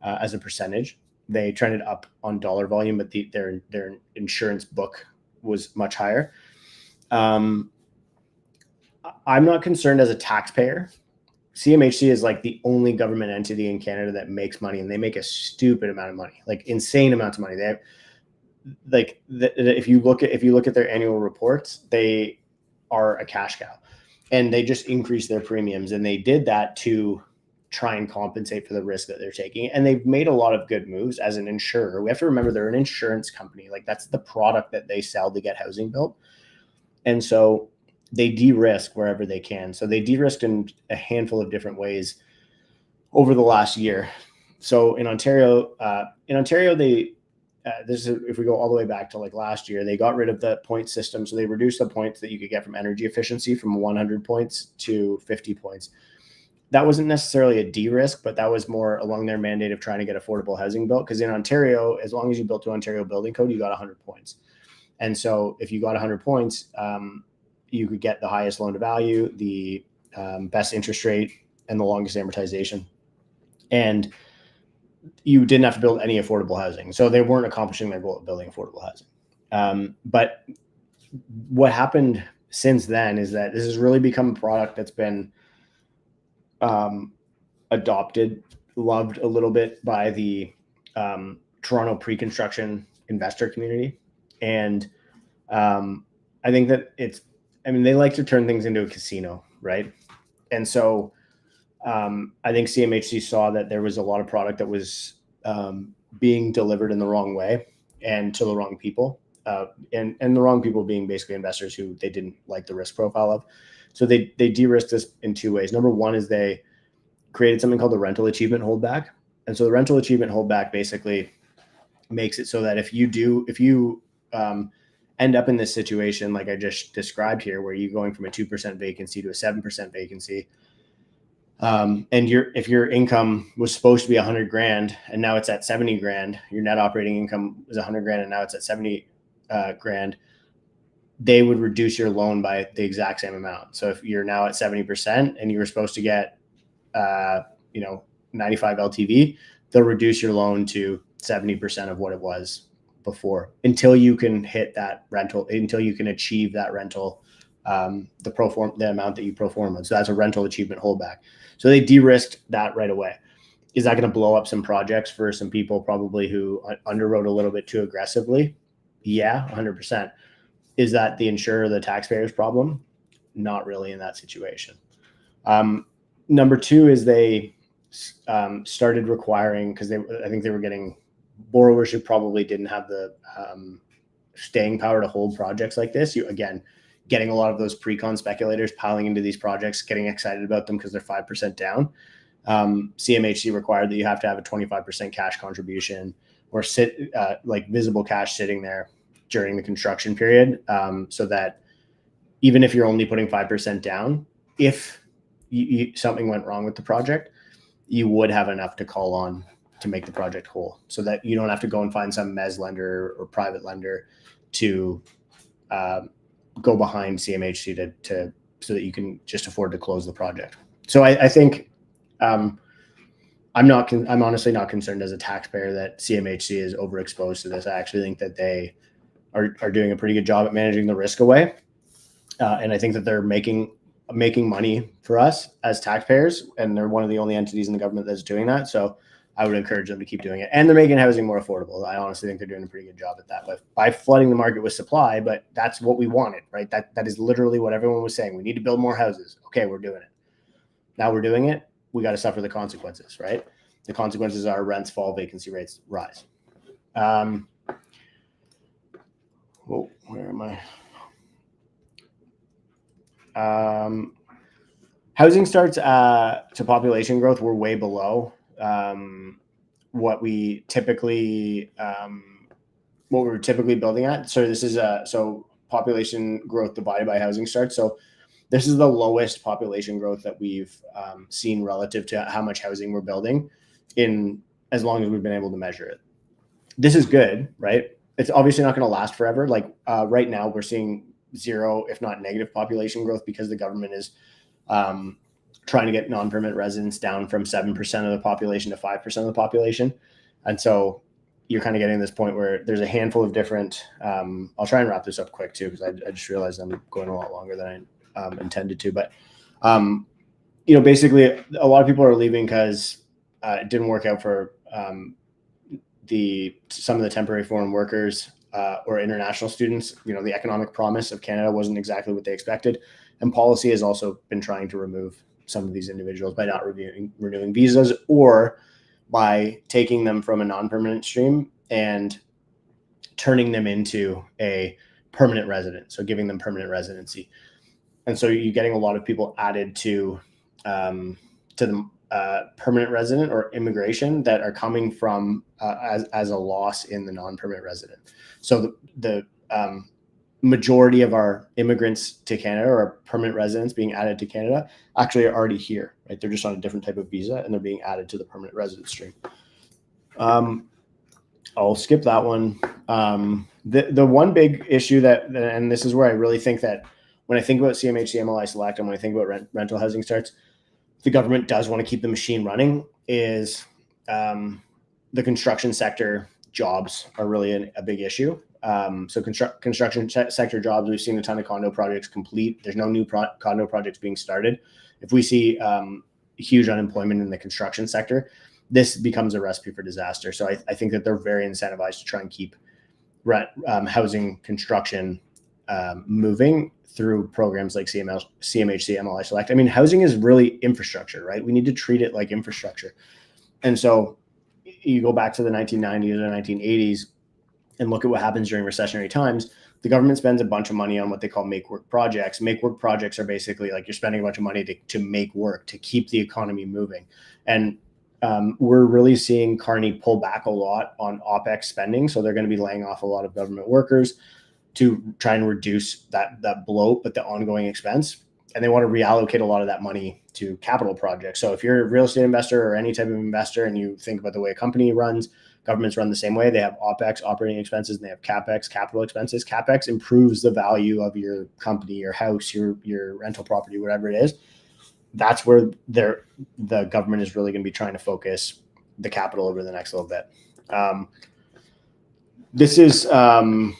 as a percentage. They trended up on dollar volume, but their insurance book was much higher. I'm not concerned as a taxpayer. CMHC is like the only government entity in Canada that makes money, and they make a stupid amount of money, like insane amounts of money. They have, like, if you look at their annual reports, they are a cash cow, and they just increase their premiums, and they did that to try and compensate for the risk that they're taking. And they've made a lot of good moves as an insurer. We have to remember they're an insurance company. Like, that's the product that they sell to get housing built. And so they de-risk wherever they can. So they de-risked in a handful of different ways over the last year. So in Ontario, if we go all the way back to like last year, they got rid of the point system. So they reduced the points that you could get from energy efficiency from 100 points to 50 points. That wasn't necessarily a de-risk, but that was more along their mandate of trying to get affordable housing built. Because in Ontario, as long as you built to Ontario Building Code, you got 100 points. And so if you got 100 points, you could get the highest loan to value, the best interest rate, and the longest amortization. And you didn't have to build any affordable housing. So they weren't accomplishing their goal of building affordable housing. But what happened since then is that this has really become a product that's been adopted, loved a little bit by the Toronto pre-construction investor community. And I think that they like to turn things into a casino, right? And so I think CMHC saw that there was a lot of product that was being delivered in the wrong way and to the wrong people, and the wrong people being basically investors who they didn't like the risk profile of. So they de-risked this in two ways. Number one is they created something called the rental achievement holdback. And so the rental achievement holdback basically makes it so that if you end up in this situation like I just described here, where you're going from a 2% vacancy to a 7% vacancy, and if your income was supposed to be 100 grand and now it's at 70 grand, your net operating income was 100 grand and now it's at 70 grand, they would reduce your loan by the exact same amount. So if you're now at 70% and you were supposed to get 95 LTV, they'll reduce your loan to 70% of what it was before, until you can hit that rental, until you can achieve that rental, the amount that you pro forma. So that's a rental achievement holdback. So they de-risked that right away. Is that going to blow up some projects for some people probably who underwrote a little bit too aggressively? Yeah, 100%. Is that the insurer, the taxpayer's problem? Not really in that situation. Number two is they started requiring, because I think they were getting borrowers who probably didn't have the staying power to hold projects like this. Getting a lot of those pre-con speculators piling into these projects, getting excited about them because they're 5% down. CMHC required that you have to have a 25% cash contribution or visible cash sitting there during the construction period, so that even if you're only putting 5% down, if something went wrong with the project, you would have enough to call on to make the project whole, so that you don't have to go and find some mezz lender or private lender to go behind CMHC so that you can just afford to close the project. So I think I'm honestly not concerned as a taxpayer that CMHC is overexposed to this. I actually think that they are doing a pretty good job at managing the risk away, and I think that they're making money for us as taxpayers, and they're one of the only entities in the government that's doing that. So I would encourage them to keep doing it. And they're making housing more affordable. I honestly think they're doing a pretty good job at that, but by flooding the market with supply. But that's what we wanted, right? That is literally what everyone was saying. We need to build more houses. Okay, we're doing it. Now we're doing it. We got to suffer the consequences, right? The consequences are rents fall, vacancy rates rise. Where am I? Housing starts to population growth were way below what we're typically building at. So this is population growth divided by housing starts. So this is the lowest population growth that we've seen relative to how much housing we're building in as long as we've been able to measure it. This is good, right? It's obviously not going to last forever. Like right now we're seeing zero, if not negative population growth, because the government is trying to get non-permanent residents down from 7% of the population to 5% of the population. And so you're kind of getting this point where there's a handful of different, I'll try and wrap this up quick too, because I just realized I'm going a lot longer than I intended to. But, basically a lot of people are leaving because it didn't work out for some of the temporary foreign workers or international students. The economic promise of Canada wasn't exactly what they expected. And policy has also been trying to remove some of these individuals by not renewing visas, or by taking them from a non-permanent stream and turning them into a permanent resident. So giving them permanent residency. And so you're getting a lot of people added to the permanent resident or immigration that are coming from as a loss in the non-permanent resident. So the majority of our immigrants to Canada or permanent residents being added to Canada actually are already here, right? They're just on a different type of visa and they're being added to the permanent resident stream. I'll skip that one. The one big issue and this is where I really think that when I think about CMHC MLI Select and when I think about rental housing starts, the government does want to keep the machine running, is the construction sector jobs are really a big issue. So construction sector jobs, we've seen a ton of condo projects complete. There's no new condo projects being started. If we see huge unemployment in the construction sector, this becomes a recipe for disaster. So I think that they're very incentivized to try and keep housing construction moving through programs like CMHC, MLI Select. I mean, housing is really infrastructure, right? We need to treat it like infrastructure. And so you go back to the 1990s or 1980s and look at what happens during recessionary times. The government spends a bunch of money on what they call make work projects. Make work projects are basically like you're spending a bunch of money to make work, to keep the economy moving. And we're really seeing Carney pull back a lot on OPEX spending. So they're going to be laying off a lot of government workers to try and reduce that bloat, but the ongoing expense. And they want to reallocate a lot of that money to capital projects. So if you're a real estate investor or any type of investor and you think about the way a company runs, governments run the same way. They have OPEX, operating expenses, and they have CAPEX, capital expenses. CAPEX improves the value of your company, your house, your rental property, whatever it is. That's where the government is really going to be trying to focus the capital over the next little bit. This is, again,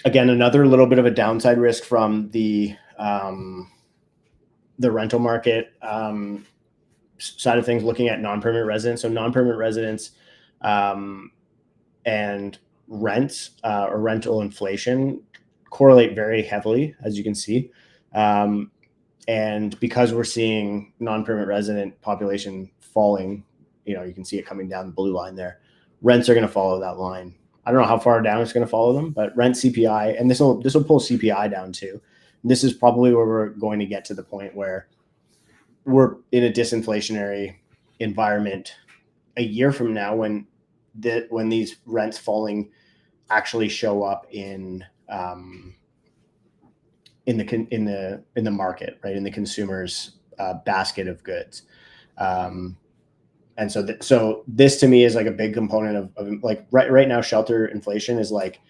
another little bit of a downside risk from the rental market side of things, looking at non-permanent residents. So non-permanent residents and rents or rental inflation correlate very heavily, as you can see. And because we're seeing non-permanent resident population falling, you can see it coming down the blue line there. Rents are going to follow that line. I don't know how far down it's going to follow them, but rent CPI, and this will pull CPI down too. This is probably where we're going to get to the point where we're in a disinflationary environment a year from now when these rents falling actually show up in the market, right, in the consumer's basket of goods. And so this to me is like a big component of like right now, shelter inflation is like,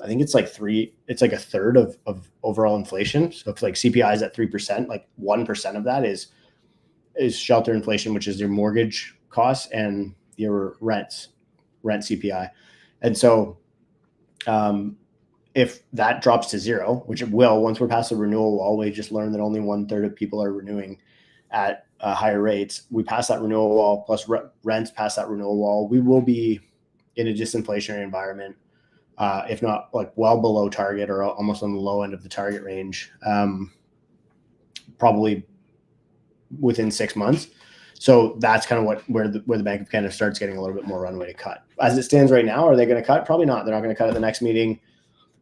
I think it's like a third of overall inflation. So if like CPI is at 3%, like 1% of that is shelter inflation, which is your mortgage costs and your rent CPI. And so if that drops to zero, which it will, once we're past the renewal wall, we just learned that only 1/3 of people are renewing at higher rates. We pass that renewal wall, plus rents past that renewal wall, we will be in a disinflationary environment, if not like well below target or almost on the low end of the target range, probably within 6 months. So that's kind of where the Bank of Canada starts getting a little bit more runway to cut. As it stands right now, are they going to cut? Probably not. They're not going to cut at the next meeting.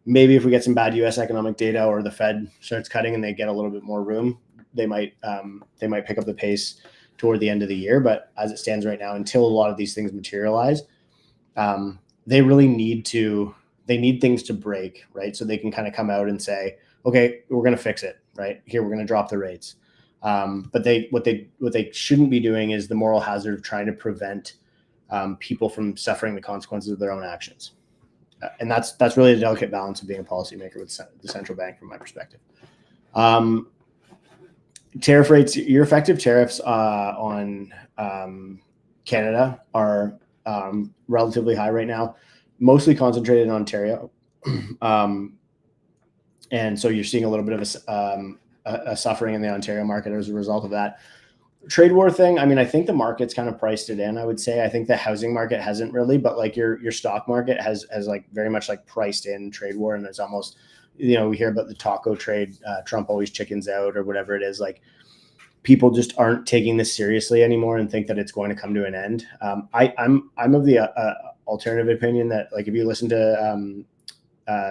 Maybe if we get some bad U.S. economic data or the Fed starts cutting and they get a little bit more room, they might pick up the pace toward the end of the year. But as it stands right now, until a lot of these things materialize, they really need things to break, right? So they can kind of come out and say, okay, we're going to fix it, right? Here, we're going to drop the rates. But what they shouldn't be doing is the moral hazard of trying to prevent people from suffering the consequences of their own actions. And that's really the delicate balance of being a policymaker with the central bank, from my perspective. Tariff rates, your effective tariffs on Canada are relatively high right now, mostly concentrated in Ontario. And so you're seeing a little bit of a suffering in the Ontario market as a result of that. Trade war thing, I mean, I think the market's kind of priced it in, I would say. I think the housing market hasn't really, but like your stock market has like very much like priced in trade war. And it's almost, we hear about the taco trade, Trump always chickens out or whatever it is. Like people just aren't taking this seriously anymore and think that it's going to come to an end. I'm of the alternative opinion that, like, if you listen to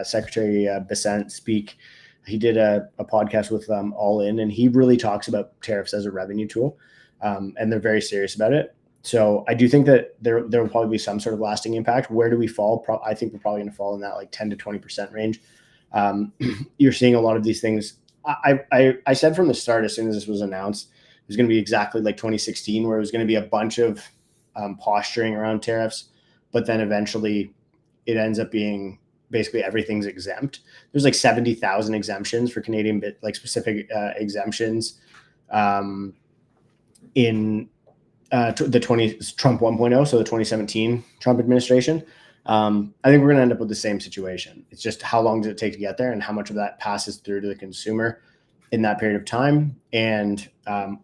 Secretary Bessent speak, he did a podcast with All In, and he really talks about tariffs as a revenue tool, and they're very serious about it. So I do think that there will probably be some sort of lasting impact. Where do we fall? I think we're probably going to fall in that like 10 to 20% range. You're seeing a lot of these things. I said from the start, as soon as this was announced, it was going to be exactly like 2016, where it was going to be a bunch of posturing around tariffs, but then eventually it ends up being basically everything's exempt. There's like 70,000 exemptions for Canadian, like specific exemptions in the Trump 1.0, so the 2017 Trump administration. I think we're going to end up with the same situation. It's just how long does it take to get there, and how much of that passes through to the consumer in that period of time, and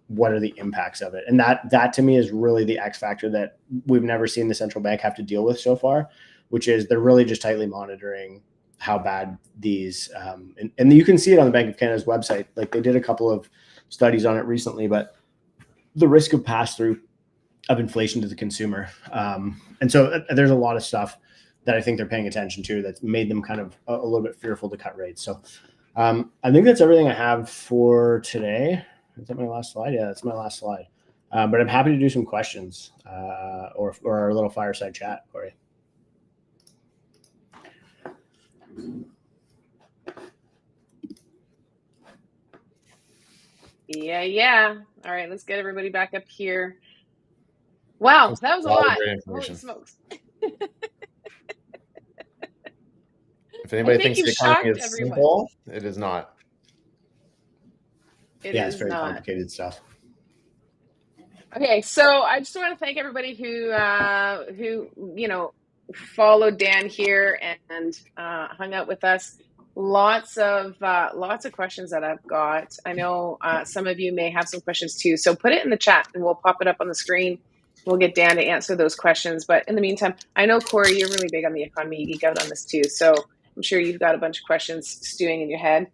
what are the impacts of it. And that to me is really the X factor that we've never seen the central bank have to deal with so far, which is they're really just tightly monitoring how bad these, and you can see it on the Bank of Canada's website. Like, they did a couple of studies on it recently, but the risk of pass through of inflation to the consumer. And so there's a lot of stuff that I think they're paying attention to that's made them kind of a little bit fearful to cut rates. So I think that's everything I have for today. Is that my last slide? Yeah, that's my last slide. But I'm happy to do some questions or our little fireside chat, Corey. Yeah. All right, let's get everybody back up here. Wow, that was a lot. Holy smokes. If anybody thinks the economy is simple, it is not. It's very complicated stuff. Okay, so I just want to thank everybody who followed Dan here and hung out with us. Lots of questions that I've got. I know some of you may have some questions too, so put it in the chat and we'll pop it up on the screen. We'll get Dan to answer those questions. But in the meantime, I know, Corey, you're really big on the economy. You geek out on this too, so I'm sure you've got a bunch of questions stewing in your head.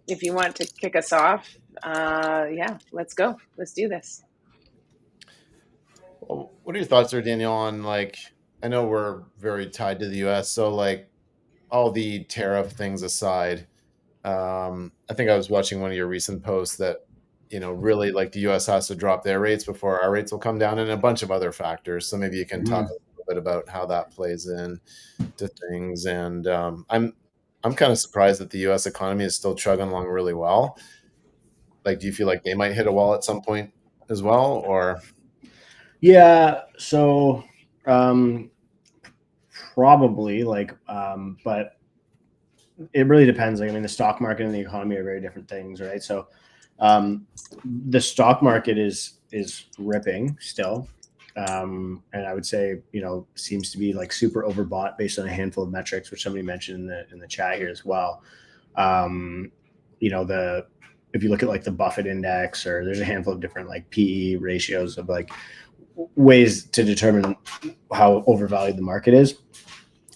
If you want to kick us off, let's go. Let's do this. Well, what are your thoughts there, Daniel, on, like, I know we're very tied to the U.S., so like all the tariff things aside, I think I was watching one of your recent posts that, really like the U.S. has to drop their rates before our rates will come down, and a bunch of other factors. So maybe you can talk a little bit about how that plays in to things. And I'm kind of surprised that the U.S. economy is still chugging along really well. Like, do you feel like they might hit a wall at some point as well, or? Yeah, so probably, but it really depends. Like, I mean, the stock market and the economy are very different things, right? So the stock market is ripping still. And I would say, seems to be like super overbought based on a handful of metrics, which somebody mentioned in the chat here as well. If you look at like the Buffett index, or there's a handful of different like PE ratios of like ways to determine how overvalued the market is.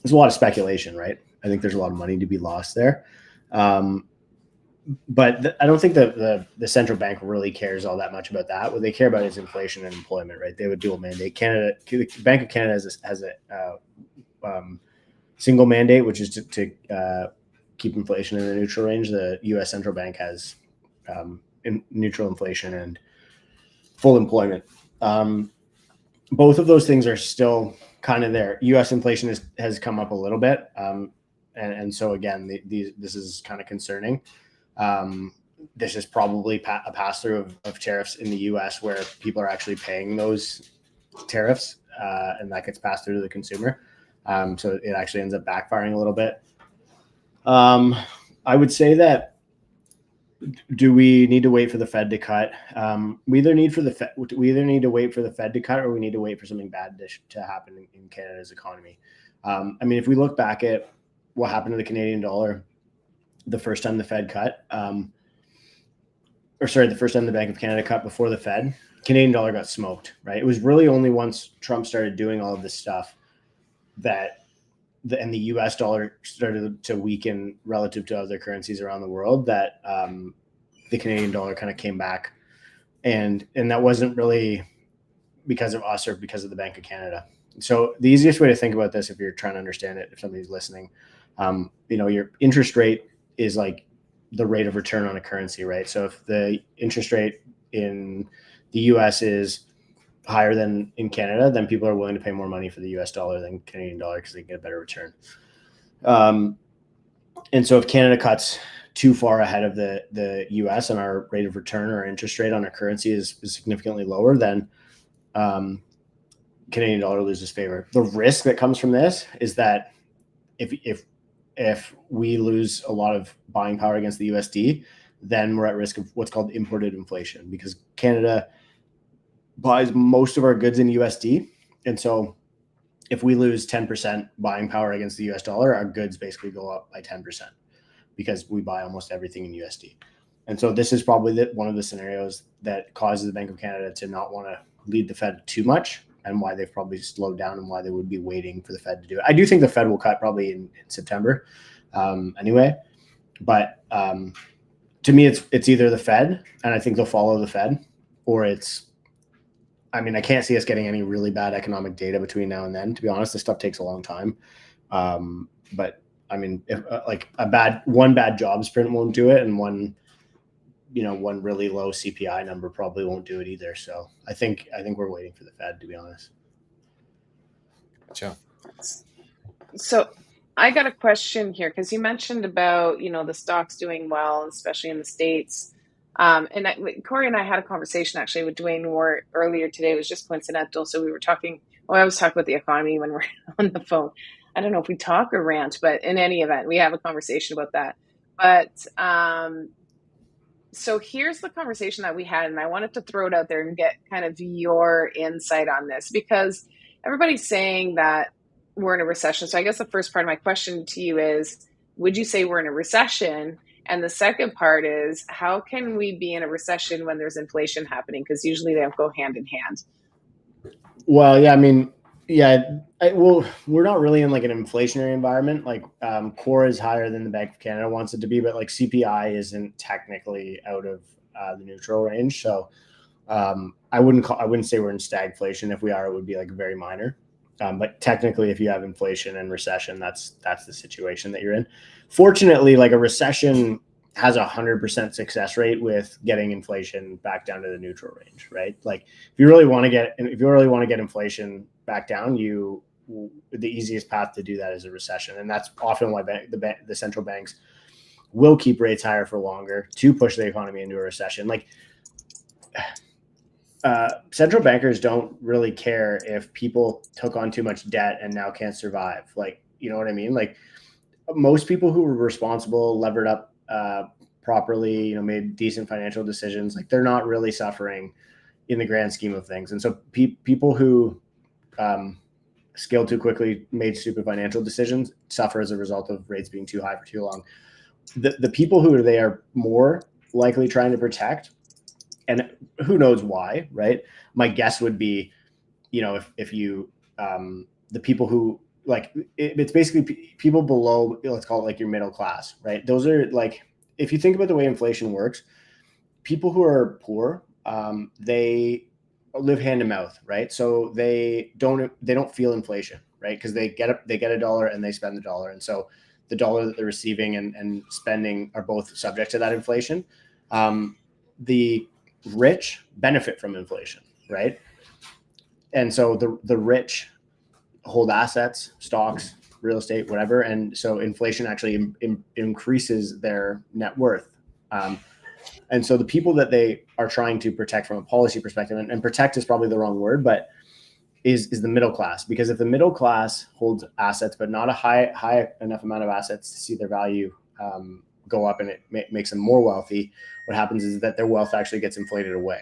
There's a lot of speculation, right? I think there's a lot of money to be lost there. But I don't think the central bank really cares all that much about that. What they care about is inflation and employment, right? They have a dual mandate. The Bank of Canada has a single mandate, which is to keep inflation in the neutral range. The U.S. central bank has neutral inflation and full employment. Both of those things are still kind of there. U.S. inflation has come up a little bit, and so again, this is kind of concerning. This is probably a pass through of tariffs in the U.S. where people are actually paying those tariffs, and that gets passed through to the consumer. So it actually ends up backfiring a little bit. I would say that, do we need to wait for the Fed to cut? We either need to wait for the Fed to cut, or we need to wait for something bad to happen in Canada's economy. I mean, if we look back at what happened to the Canadian dollar the first time the Fed cut, the first time the Bank of Canada cut before the Fed, Canadian dollar got smoked, right? It was really only once Trump started doing all of this stuff and the U.S. dollar started to weaken relative to other currencies around the world that the Canadian dollar kind of came back, and that wasn't really because of us or because of the Bank of Canada. So the easiest way to think about this, if you're trying to understand it, if somebody's listening, your interest rate is like the rate of return on a currency, right? So if the interest rate in the U.S. is higher than in Canada, then people are willing to pay more money for the U.S. dollar than Canadian dollar because they can get a better return. And so if Canada cuts too far ahead of the U.S. and our rate of return or interest rate on our currency is significantly lower, then Canadian dollar loses favor. The risk that comes from this is that if we lose a lot of buying power against the USD, then we're at risk of what's called imported inflation, because Canada buys most of our goods in USD. And so if we lose 10% buying power against the US dollar, our goods basically go up by 10% because we buy almost everything in USD. And so this is probably one of the scenarios that causes the Bank of Canada to not want to lead the Fed too much, and why they've probably slowed down and why they would be waiting for the Fed to do it. I do think the Fed will cut probably in September anyway. But to me, it's either the Fed, and I think they'll follow the Fed, or I can't see us getting any really bad economic data between now and then. To be honest, this stuff takes a long time. But I mean, if, one bad jobs print won't do it, and one really low CPI number probably won't do it either. So I think we're waiting for the Fed, to be honest. Gotcha. So I got a question here, because you mentioned about, the stocks doing well, especially in the States. Corey and I had a conversation actually with Dwayne Moore earlier today. It was just coincidental. So we were talking, I was talking about the economy when we're on the phone. I don't know if we talk or rant, but in any event, we have a conversation about that. But so here's the conversation that we had, and I wanted to throw it out there and get kind of your insight on this, because everybody's saying that we're in a recession. So I guess the first part of my question to you is, would you say we're in a recession? And the second part is, how can we be in a recession when there's inflation happening? Because usually they don't go hand in hand. Well, yeah, we're not really in like an inflationary environment. Like core is higher than the Bank of Canada wants it to be, but like CPI isn't technically out of the neutral range. So I wouldn't say we're in stagflation. If we are, it would be like very minor. But technically, if you have inflation and recession, that's the situation that you're in. Fortunately, like a recession has 100% success rate with getting inflation back down to the neutral range, right? Like if you really want to get inflation back down, the easiest path to do that is a recession, and that's often why the central banks will keep rates higher for longer to push the economy into a recession. Like central bankers don't really care if people took on too much debt and now can't survive. Like, you know what I mean? Like most people who were responsible, levered up properly, made decent financial decisions, like they're not really suffering in the grand scheme of things. And so people who scaled too quickly, made stupid financial decisions, suffer as a result of rates being too high for too long. The people who they are more likely trying to protect, and who knows why, right? My guess would be, if you, the people who it's basically people below, let's call it like your middle class, right? Those are like, if you think about the way inflation works, people who are poor, they live hand to mouth, right? So they don't feel inflation, right? Because they get a dollar and they spend the dollar. And so the dollar that they're receiving and spending are both subject to that inflation. The rich benefit from inflation, right? And so the rich hold assets, stocks, real estate, whatever. And so inflation actually increases their net worth. And so the people that they are trying to protect from a policy perspective, and protect is probably the wrong word, but is the middle class. Because if the middle class holds assets, but not a high enough amount of assets to see their value go up, and it makes them more wealthy, what happens is that their wealth actually gets inflated away.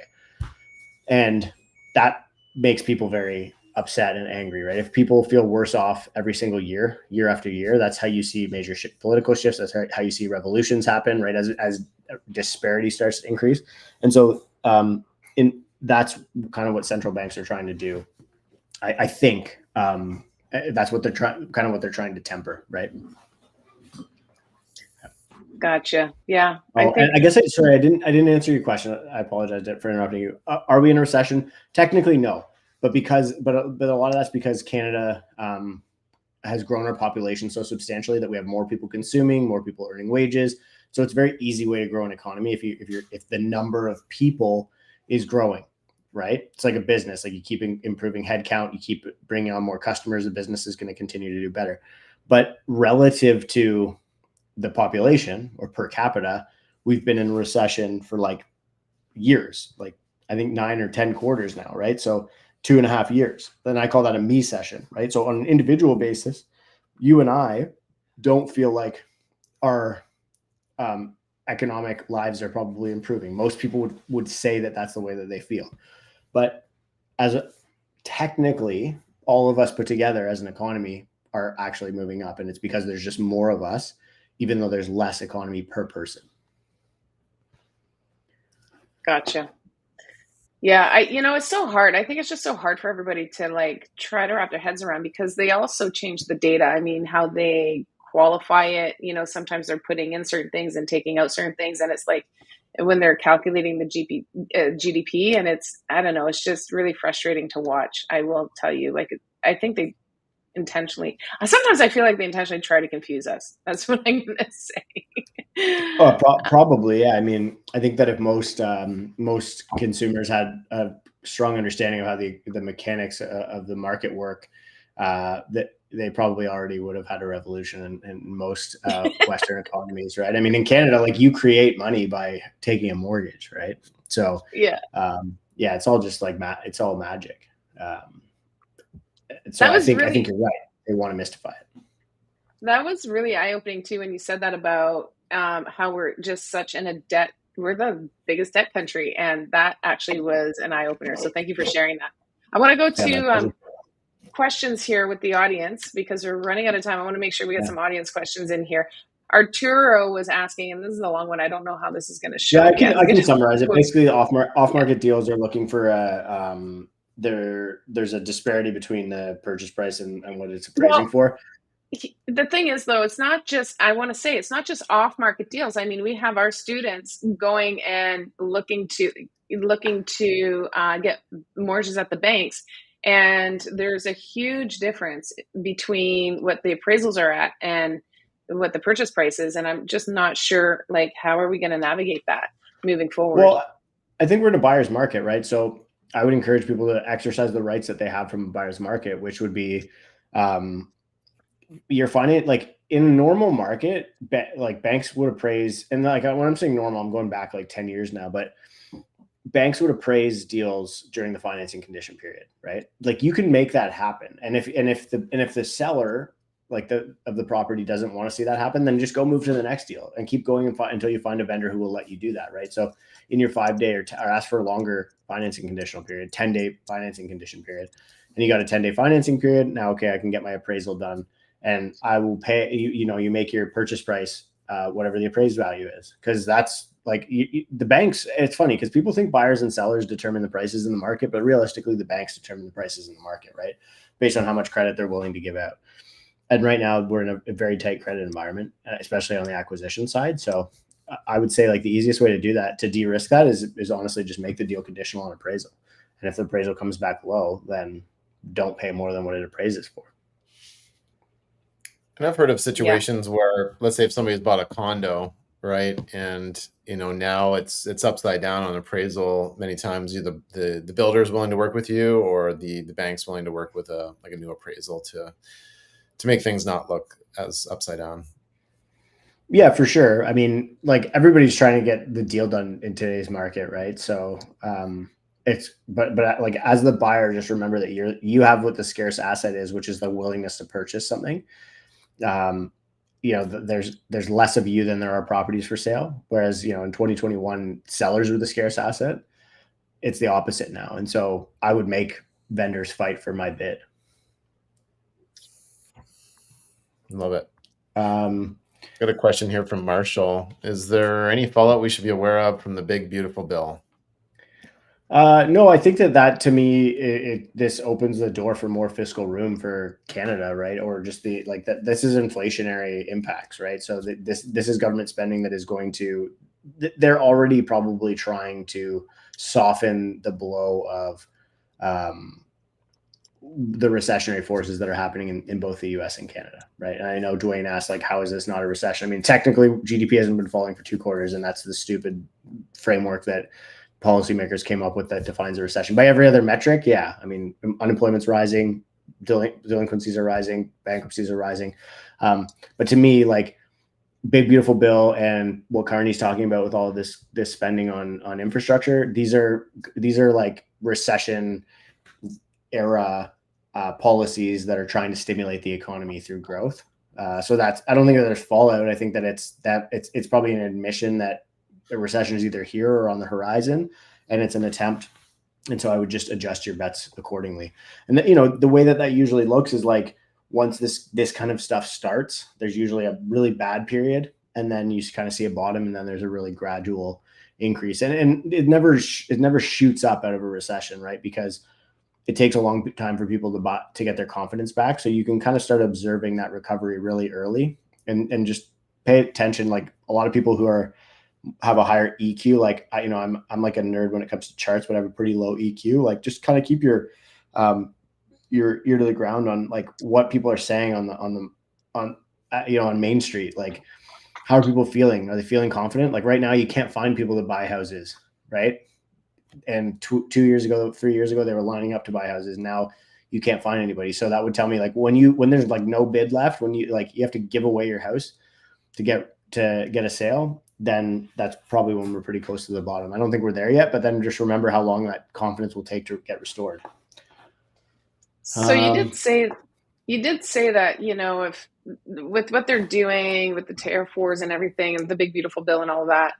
And that makes people very upset and angry, right? If people feel worse off every single year after year, that's how you see major political shifts. That's how you see revolutions happen, right? As disparity starts to increase. And so that's kind of what central banks are trying to do. I think that's what they're trying to temper, right? Gotcha. Yeah. I didn't answer your question. I apologize for interrupting you. Are we in a recession? Technically, no. But a lot of that's because Canada has grown our population so substantially that we have more people consuming, more people earning wages. So it's a very easy way to grow an economy if the number of people is growing, right? It's like a business. Like you keep improving headcount, you keep bringing on more customers, the business is going to continue to do better. But relative to the population or per capita, we've been in a recession for like years, like I think 9 or 10 quarters now, right? So 2.5 years. Then I call that a me session, right? So on an individual basis, you and I don't feel like our economic lives are probably improving. Most people would say that that's the way that they feel. But technically all of us put together as an economy are actually moving up, and it's because there's just more of us, even though there's less economy per person. Gotcha. Yeah, it's so hard. I think it's just so hard for everybody to like try to wrap their heads around because they also change the data. I mean, how they qualify it, sometimes they're putting in certain things and taking out certain things, and it's like when they're calculating the GDP, and I don't know, it's just really frustrating to watch. I will tell you, like, I think they intentionally. Sometimes I feel like they intentionally try to confuse us. That's what I'm gonna say. Probably, yeah. I mean, I think that if most consumers had a strong understanding of how the mechanics of the market work, that they probably already would have had a revolution in most Western economies, right? I mean, in Canada, like, you create money by taking a mortgage, right? So yeah, it's all just like it's all magic. So I think you're right. They want to mystify it. That was really eye-opening too when you said that about how we're just such in a debt. We're the biggest debt country, and that actually was an eye-opener. So thank you for sharing that. I want to go to questions here with the audience because we're running out of time. I want to make sure we get some audience questions in here. Arturo was asking, and this is a long one. I don't know how this is going to show. Yeah, I can summarize it. Basically, off-market deals are looking for there's a disparity between the purchase price and what it's appraising for. The thing is, though, it's not just off-market deals. I mean, we have our students going and looking to get mortgages at the banks, and there's a huge difference between what the appraisals are at and what the purchase price is. And I'm just not sure, like, how are we going to navigate that moving forward? Well, I think we're in a buyer's market, right? So I would encourage people to exercise the rights that they have from a buyer's market, which would be, you're finding, like, in a normal market, like, banks would appraise, and like, when I'm saying normal, I'm going back like 10 years now, but banks would appraise deals during the financing condition period, right? Like, you can make that happen. And if the seller, like, of the property doesn't want to see that happen, then just go move to the next deal and keep going until you find a vendor who will let you do that, right? So in your 5-day or ask for a longer financing conditional period, 10-day financing condition period, and you got a 10-day financing period. Now, okay, I can get my appraisal done, and I will pay you make your purchase price whatever the appraised value is, because that's like the banks. It's funny because people think buyers and sellers determine the prices in the market, but realistically, the banks determine the prices in the market, right? Based on how much credit they're willing to give out. And right now we're in a very tight credit environment, especially on the acquisition side. So I would say, like, the easiest way to do that, to de-risk that, is honestly just make the deal conditional on appraisal. And if the appraisal comes back low, then don't pay more than what it appraises for. And I've heard of situations where, let's say, if somebody's bought a condo, right, and now it's upside down on appraisal. Many times, either the builder is willing to work with you, or the bank's willing to work with a new appraisal to make things not look as upside down. Yeah, for sure. I mean, like, everybody's trying to get the deal done in today's market, right? So but like, as the buyer, just remember that you have what the scarce asset is, which is the willingness to purchase something. There's less of you than there are properties for sale. Whereas, in 2021, sellers were the scarce asset. It's the opposite now. And so I would make vendors fight for my bid. Love it. Got a question here from Marshall. Is there any fallout we should be aware of from the big, beautiful bill? No, I think that to me, this opens the door for more fiscal room for Canada, right? Or just that this is inflationary impacts, right? So this is government spending that is going to, they're already probably trying to soften the blow of the recessionary forces that are happening in both the US and Canada, right? And I know Dwayne asked, like, how is this not a recession? I mean, technically GDP hasn't been falling for 2 quarters, and that's the stupid framework that policymakers came up with that defines a recession. By every other metric, yeah. I mean, unemployment's rising, delinquencies are rising, bankruptcies are rising. But to me, like, big, beautiful bill and what Carney's talking about with all of this spending on infrastructure, these are like recession era policies that are trying to stimulate the economy through growth. So I don't think that there's fallout. I think that it's probably an admission that a recession is either here or on the horizon, and it's an attempt And so I would just adjust your bets accordingly. And the way that usually looks is like, once this kind of stuff starts, there's usually a really bad period, and then you kind of see a bottom, and then there's a really gradual increase. And it never shoots up out of a recession, right? Because it takes a long time for people to get their confidence back. So you can kind of start observing that recovery really early, and just pay attention. Like, a lot of people who have a higher EQ, like I'm like a nerd when it comes to charts, but I have a pretty low EQ. Like, just kind of keep your ear to the ground on like what people are saying on Main Street. Like, how are people feeling? Are they feeling confident? Like, right now you can't find people to buy houses, right? And 2 years ago, 3 years ago, they were lining up to buy houses. Now you can't find anybody. So that would tell me, like, when there's like no bid left, when you have to give away your house to get a sale, then that's probably when we're pretty close to the bottom. I don't think we're there yet, but then just remember how long that confidence will take to get restored. So you did say that, if with what they're doing with the tariff wars and everything, and the big beautiful bill and all of that,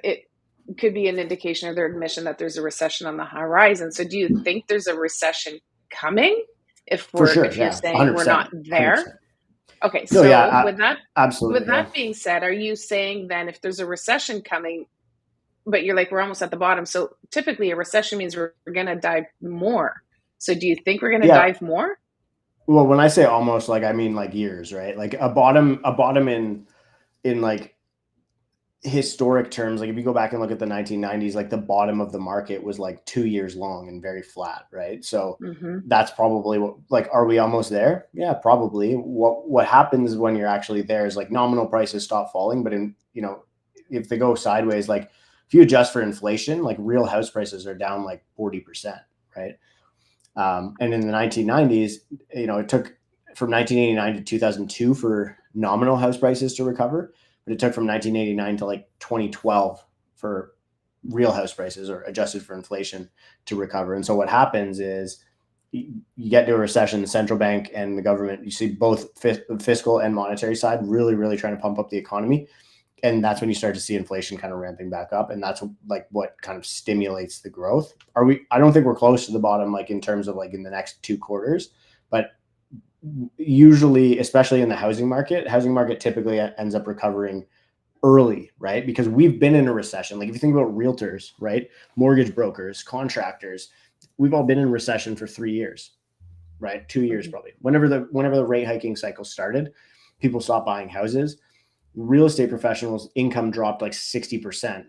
it could be an indication of their admission that there's a recession on the horizon. So do you think there's a recession coming if For sure, you're saying 100%, we're not there? 100%. Okay, No, so yeah, with absolutely. that being said, are you saying then if there's a recession coming, but you're like, we're almost at the bottom? So typically a recession means we're going to dive more. So do you think we're going to dive more? Well, when I say almost, like, I mean like years, right? Like a bottom in like historic terms. Like, if you go back and look at the 1990s, like the bottom of the market was like 2 years long and very flat, right? So that's probably what, like, are we almost there? Yeah, probably. What happens when you're actually there is like nominal prices stop falling, but if they go sideways, like if you adjust for inflation, like real house prices are down like 40%, right? And in the 1990s, it took from 1989 to 2002 for nominal house prices to recover, but it took from 1989 to like 2012 for real house prices, or adjusted for inflation, to recover. And so what happens is you get to a recession, the central bank and the government, you see both fiscal and monetary side really, really trying to pump up the economy. And that's when you start to see inflation kind of ramping back up. And that's like what kind of stimulates the growth. I don't think we're close to the bottom, like in terms of like in the next 2 quarters, but usually, especially in the housing market typically ends up recovering early, right? Because we've been in a recession. Like, if you think about realtors, right? Mortgage brokers, contractors, we've all been in recession for 3 years, right? 2 years probably. Whenever the rate hiking cycle started, people stopped buying houses. Real estate professionals' income dropped like 60%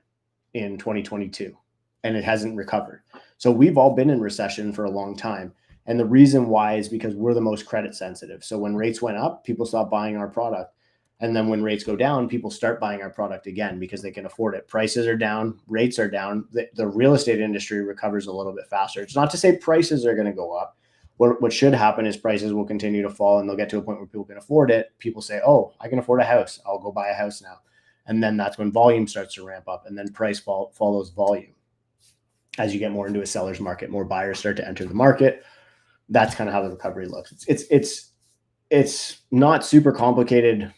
in 2022, and it hasn't recovered. So we've all been in recession for a long time. And the reason why is because we're the most credit sensitive. So when rates went up, people stopped buying our product. And then when rates go down, people start buying our product again because they can afford it. Prices are down, rates are down. The real estate industry recovers a little bit faster. It's not to say prices are going to go up. What should happen is prices will continue to fall, and they'll get to a point where people can afford it. People say, oh, I can afford a house. I'll go buy a house now. And then that's when volume starts to ramp up, and then price follows volume. As you get more into a seller's market, more buyers start to enter the market. That's kind of how the recovery looks. It's not super complicated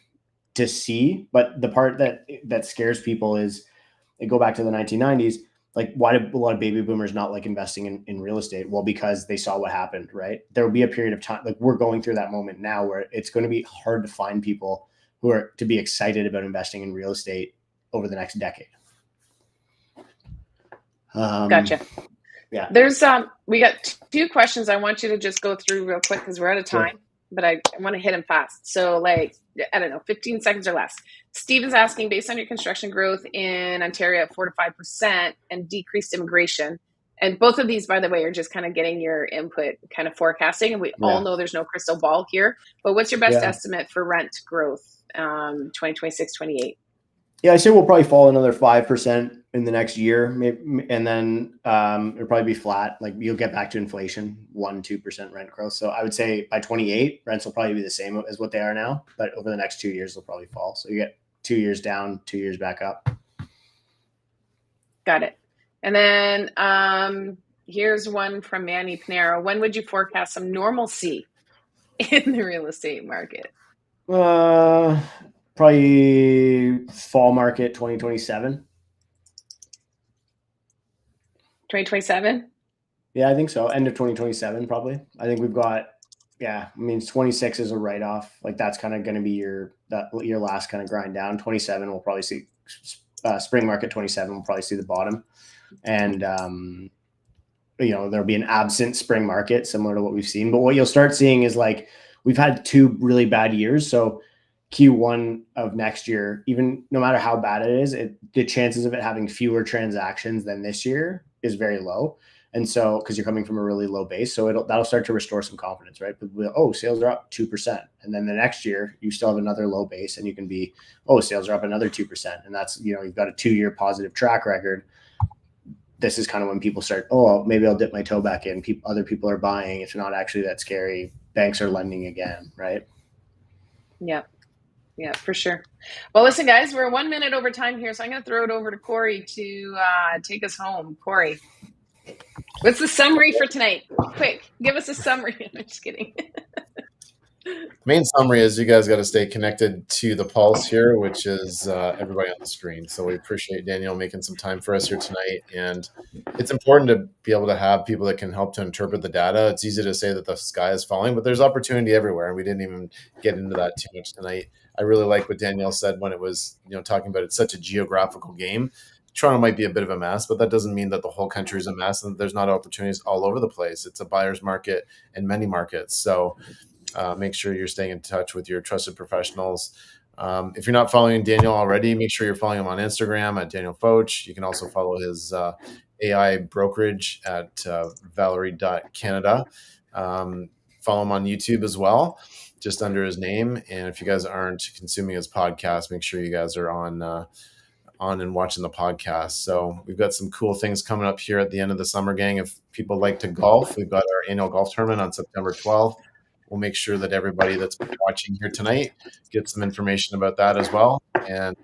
to see, but the part that scares people is, they go back to the 1990s. Like, why did a lot of baby boomers not like investing in real estate? Well, because they saw what happened, right? There will be a period of time, like we're going through that moment now, where it's going to be hard to find people who are to be excited about investing in real estate over the next decade. Gotcha. Yeah. There's we got 2 questions I want you to just go through real quick because we're out of time. Sure. But I want to hit them fast. So, like, I don't know, 15 seconds or less. Steven's asking, based on your construction growth in Ontario at 4 to 5% and decreased immigration, and both of these, by the way, are just kind of getting your input, kind of forecasting. And we all know there's no crystal ball here. But what's your best estimate for rent growth 2026, 28? Yeah, I say we'll probably fall another 5% in the next year, maybe, and then it'll probably be flat. Like, you'll get back to inflation, 1-2% rent growth. So I would say by 28, rents will probably be the same as what they are now, but over the next 2 years, they'll probably fall. So you get 2 years down, 2 years back up. Got it. And then here's one from Manny Panero. When would you forecast some normalcy in the real estate market? Probably fall market 2027. 2027? Yeah, I think so. End of 2027, probably. I think we've got, I mean, 26 is a write-off. Like that's kind of going to be your last kind of grind down. 27 we'll probably see spring market. 27 we'll probably see the bottom, and there'll be an absent spring market similar to what we've seen. But what you'll start seeing is like we've had 2 really bad years, so Q1 of next year, even no matter how bad it is, the chances of it having fewer transactions than this year is very low. And so, because you're coming from a really low base, so that'll start to restore some confidence, right? But sales are up 2%, and then the next year you still have another low base, and you can be, sales are up another 2%, and that's you've got a 2-year positive track record. This is kind of when people start, maybe I'll dip my toe back in. Other people are buying. It's not actually that scary. Banks are lending again, right? Yeah. Yeah, for sure. Well, listen, guys, we're 1 minute over time here, so I'm going to throw it over to Corey to take us home. Corey, what's the summary for tonight? Quick, give us a summary. I'm just kidding. Main summary is you guys got to stay connected to the pulse here, which is everybody on the screen. So we appreciate Daniel making some time for us here tonight. And it's important to be able to have people that can help to interpret the data. It's easy to say that the sky is falling, but there's opportunity everywhere. And we didn't even get into that too much tonight. I really like what Danielle said when it was, talking about it's such a geographical game. Toronto might be a bit of a mess, but that doesn't mean that the whole country is a mess and there's not opportunities all over the place. It's a buyer's market in many markets. So make sure you're staying in touch with your trusted professionals. If you're not following Daniel already, make sure you're following him on Instagram at Daniel Foch. You can also follow his AI brokerage at Valerie.Canada. Follow him on YouTube as well, just under his name. And if you guys aren't consuming his podcast, make sure you guys are on and watching the podcast. So we've got some cool things coming up here at the end of the summer, gang. If people like to golf, we've got our annual golf tournament on September 12th. We'll make sure that everybody that's watching here tonight gets some information about that as well. And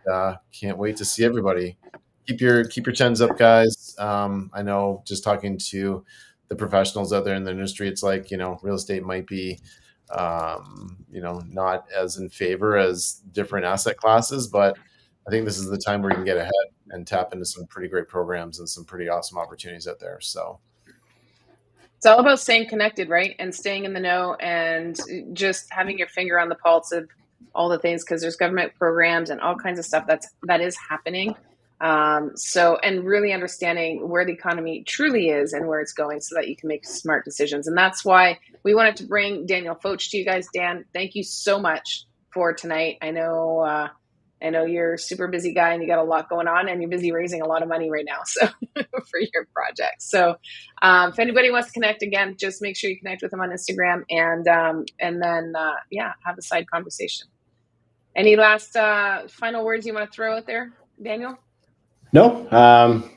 can't wait to see everybody. Keep your chins up, guys. I know just talking to the professionals out there in the industry, it's like, real estate might be, not as in favor as different asset classes, but I think this is the time where you can get ahead and tap into some pretty great programs and some pretty awesome opportunities out there. So it's all about staying connected, right? And staying in the know and just having your finger on the pulse of all the things, because there's government programs and all kinds of stuff that is happening. And really understanding where the economy truly is and where it's going so that you can make smart decisions. And that's why we wanted to bring Daniel Foch to you guys. Dan, thank you so much for tonight. I know you're a super busy guy and you got a lot going on and you're busy raising a lot of money right now. So for your project. So if anybody wants to connect, again, just make sure you connect with him on Instagram and then have a side conversation. Any last final words you want to throw out there, Daniel? No,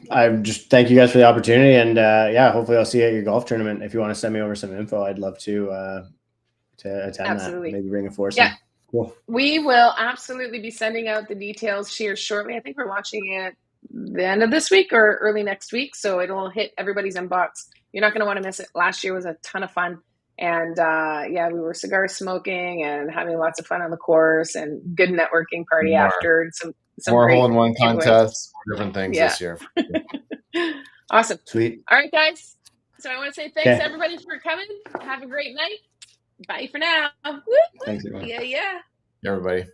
I just thank you guys for the opportunity, and hopefully I'll see you at your golf tournament. If you want to send me over some info, I'd love to attend. Absolutely. That. Maybe bring a foursome. Yeah. Cool. We will absolutely be sending out the details here shortly. I think we're launching it the end of this week or early next week, so it'll hit everybody's inbox. You're not going to want to miss it. Last year was a ton of fun, and we were cigar smoking and having lots of fun on the course and good networking party after. And some more hole-in-one contests, different things this year. Awesome. Sweet. All right, guys. So I want to say thanks everybody for coming. Have a great night. Bye for now. Thanks, everyone. Yeah. Everybody.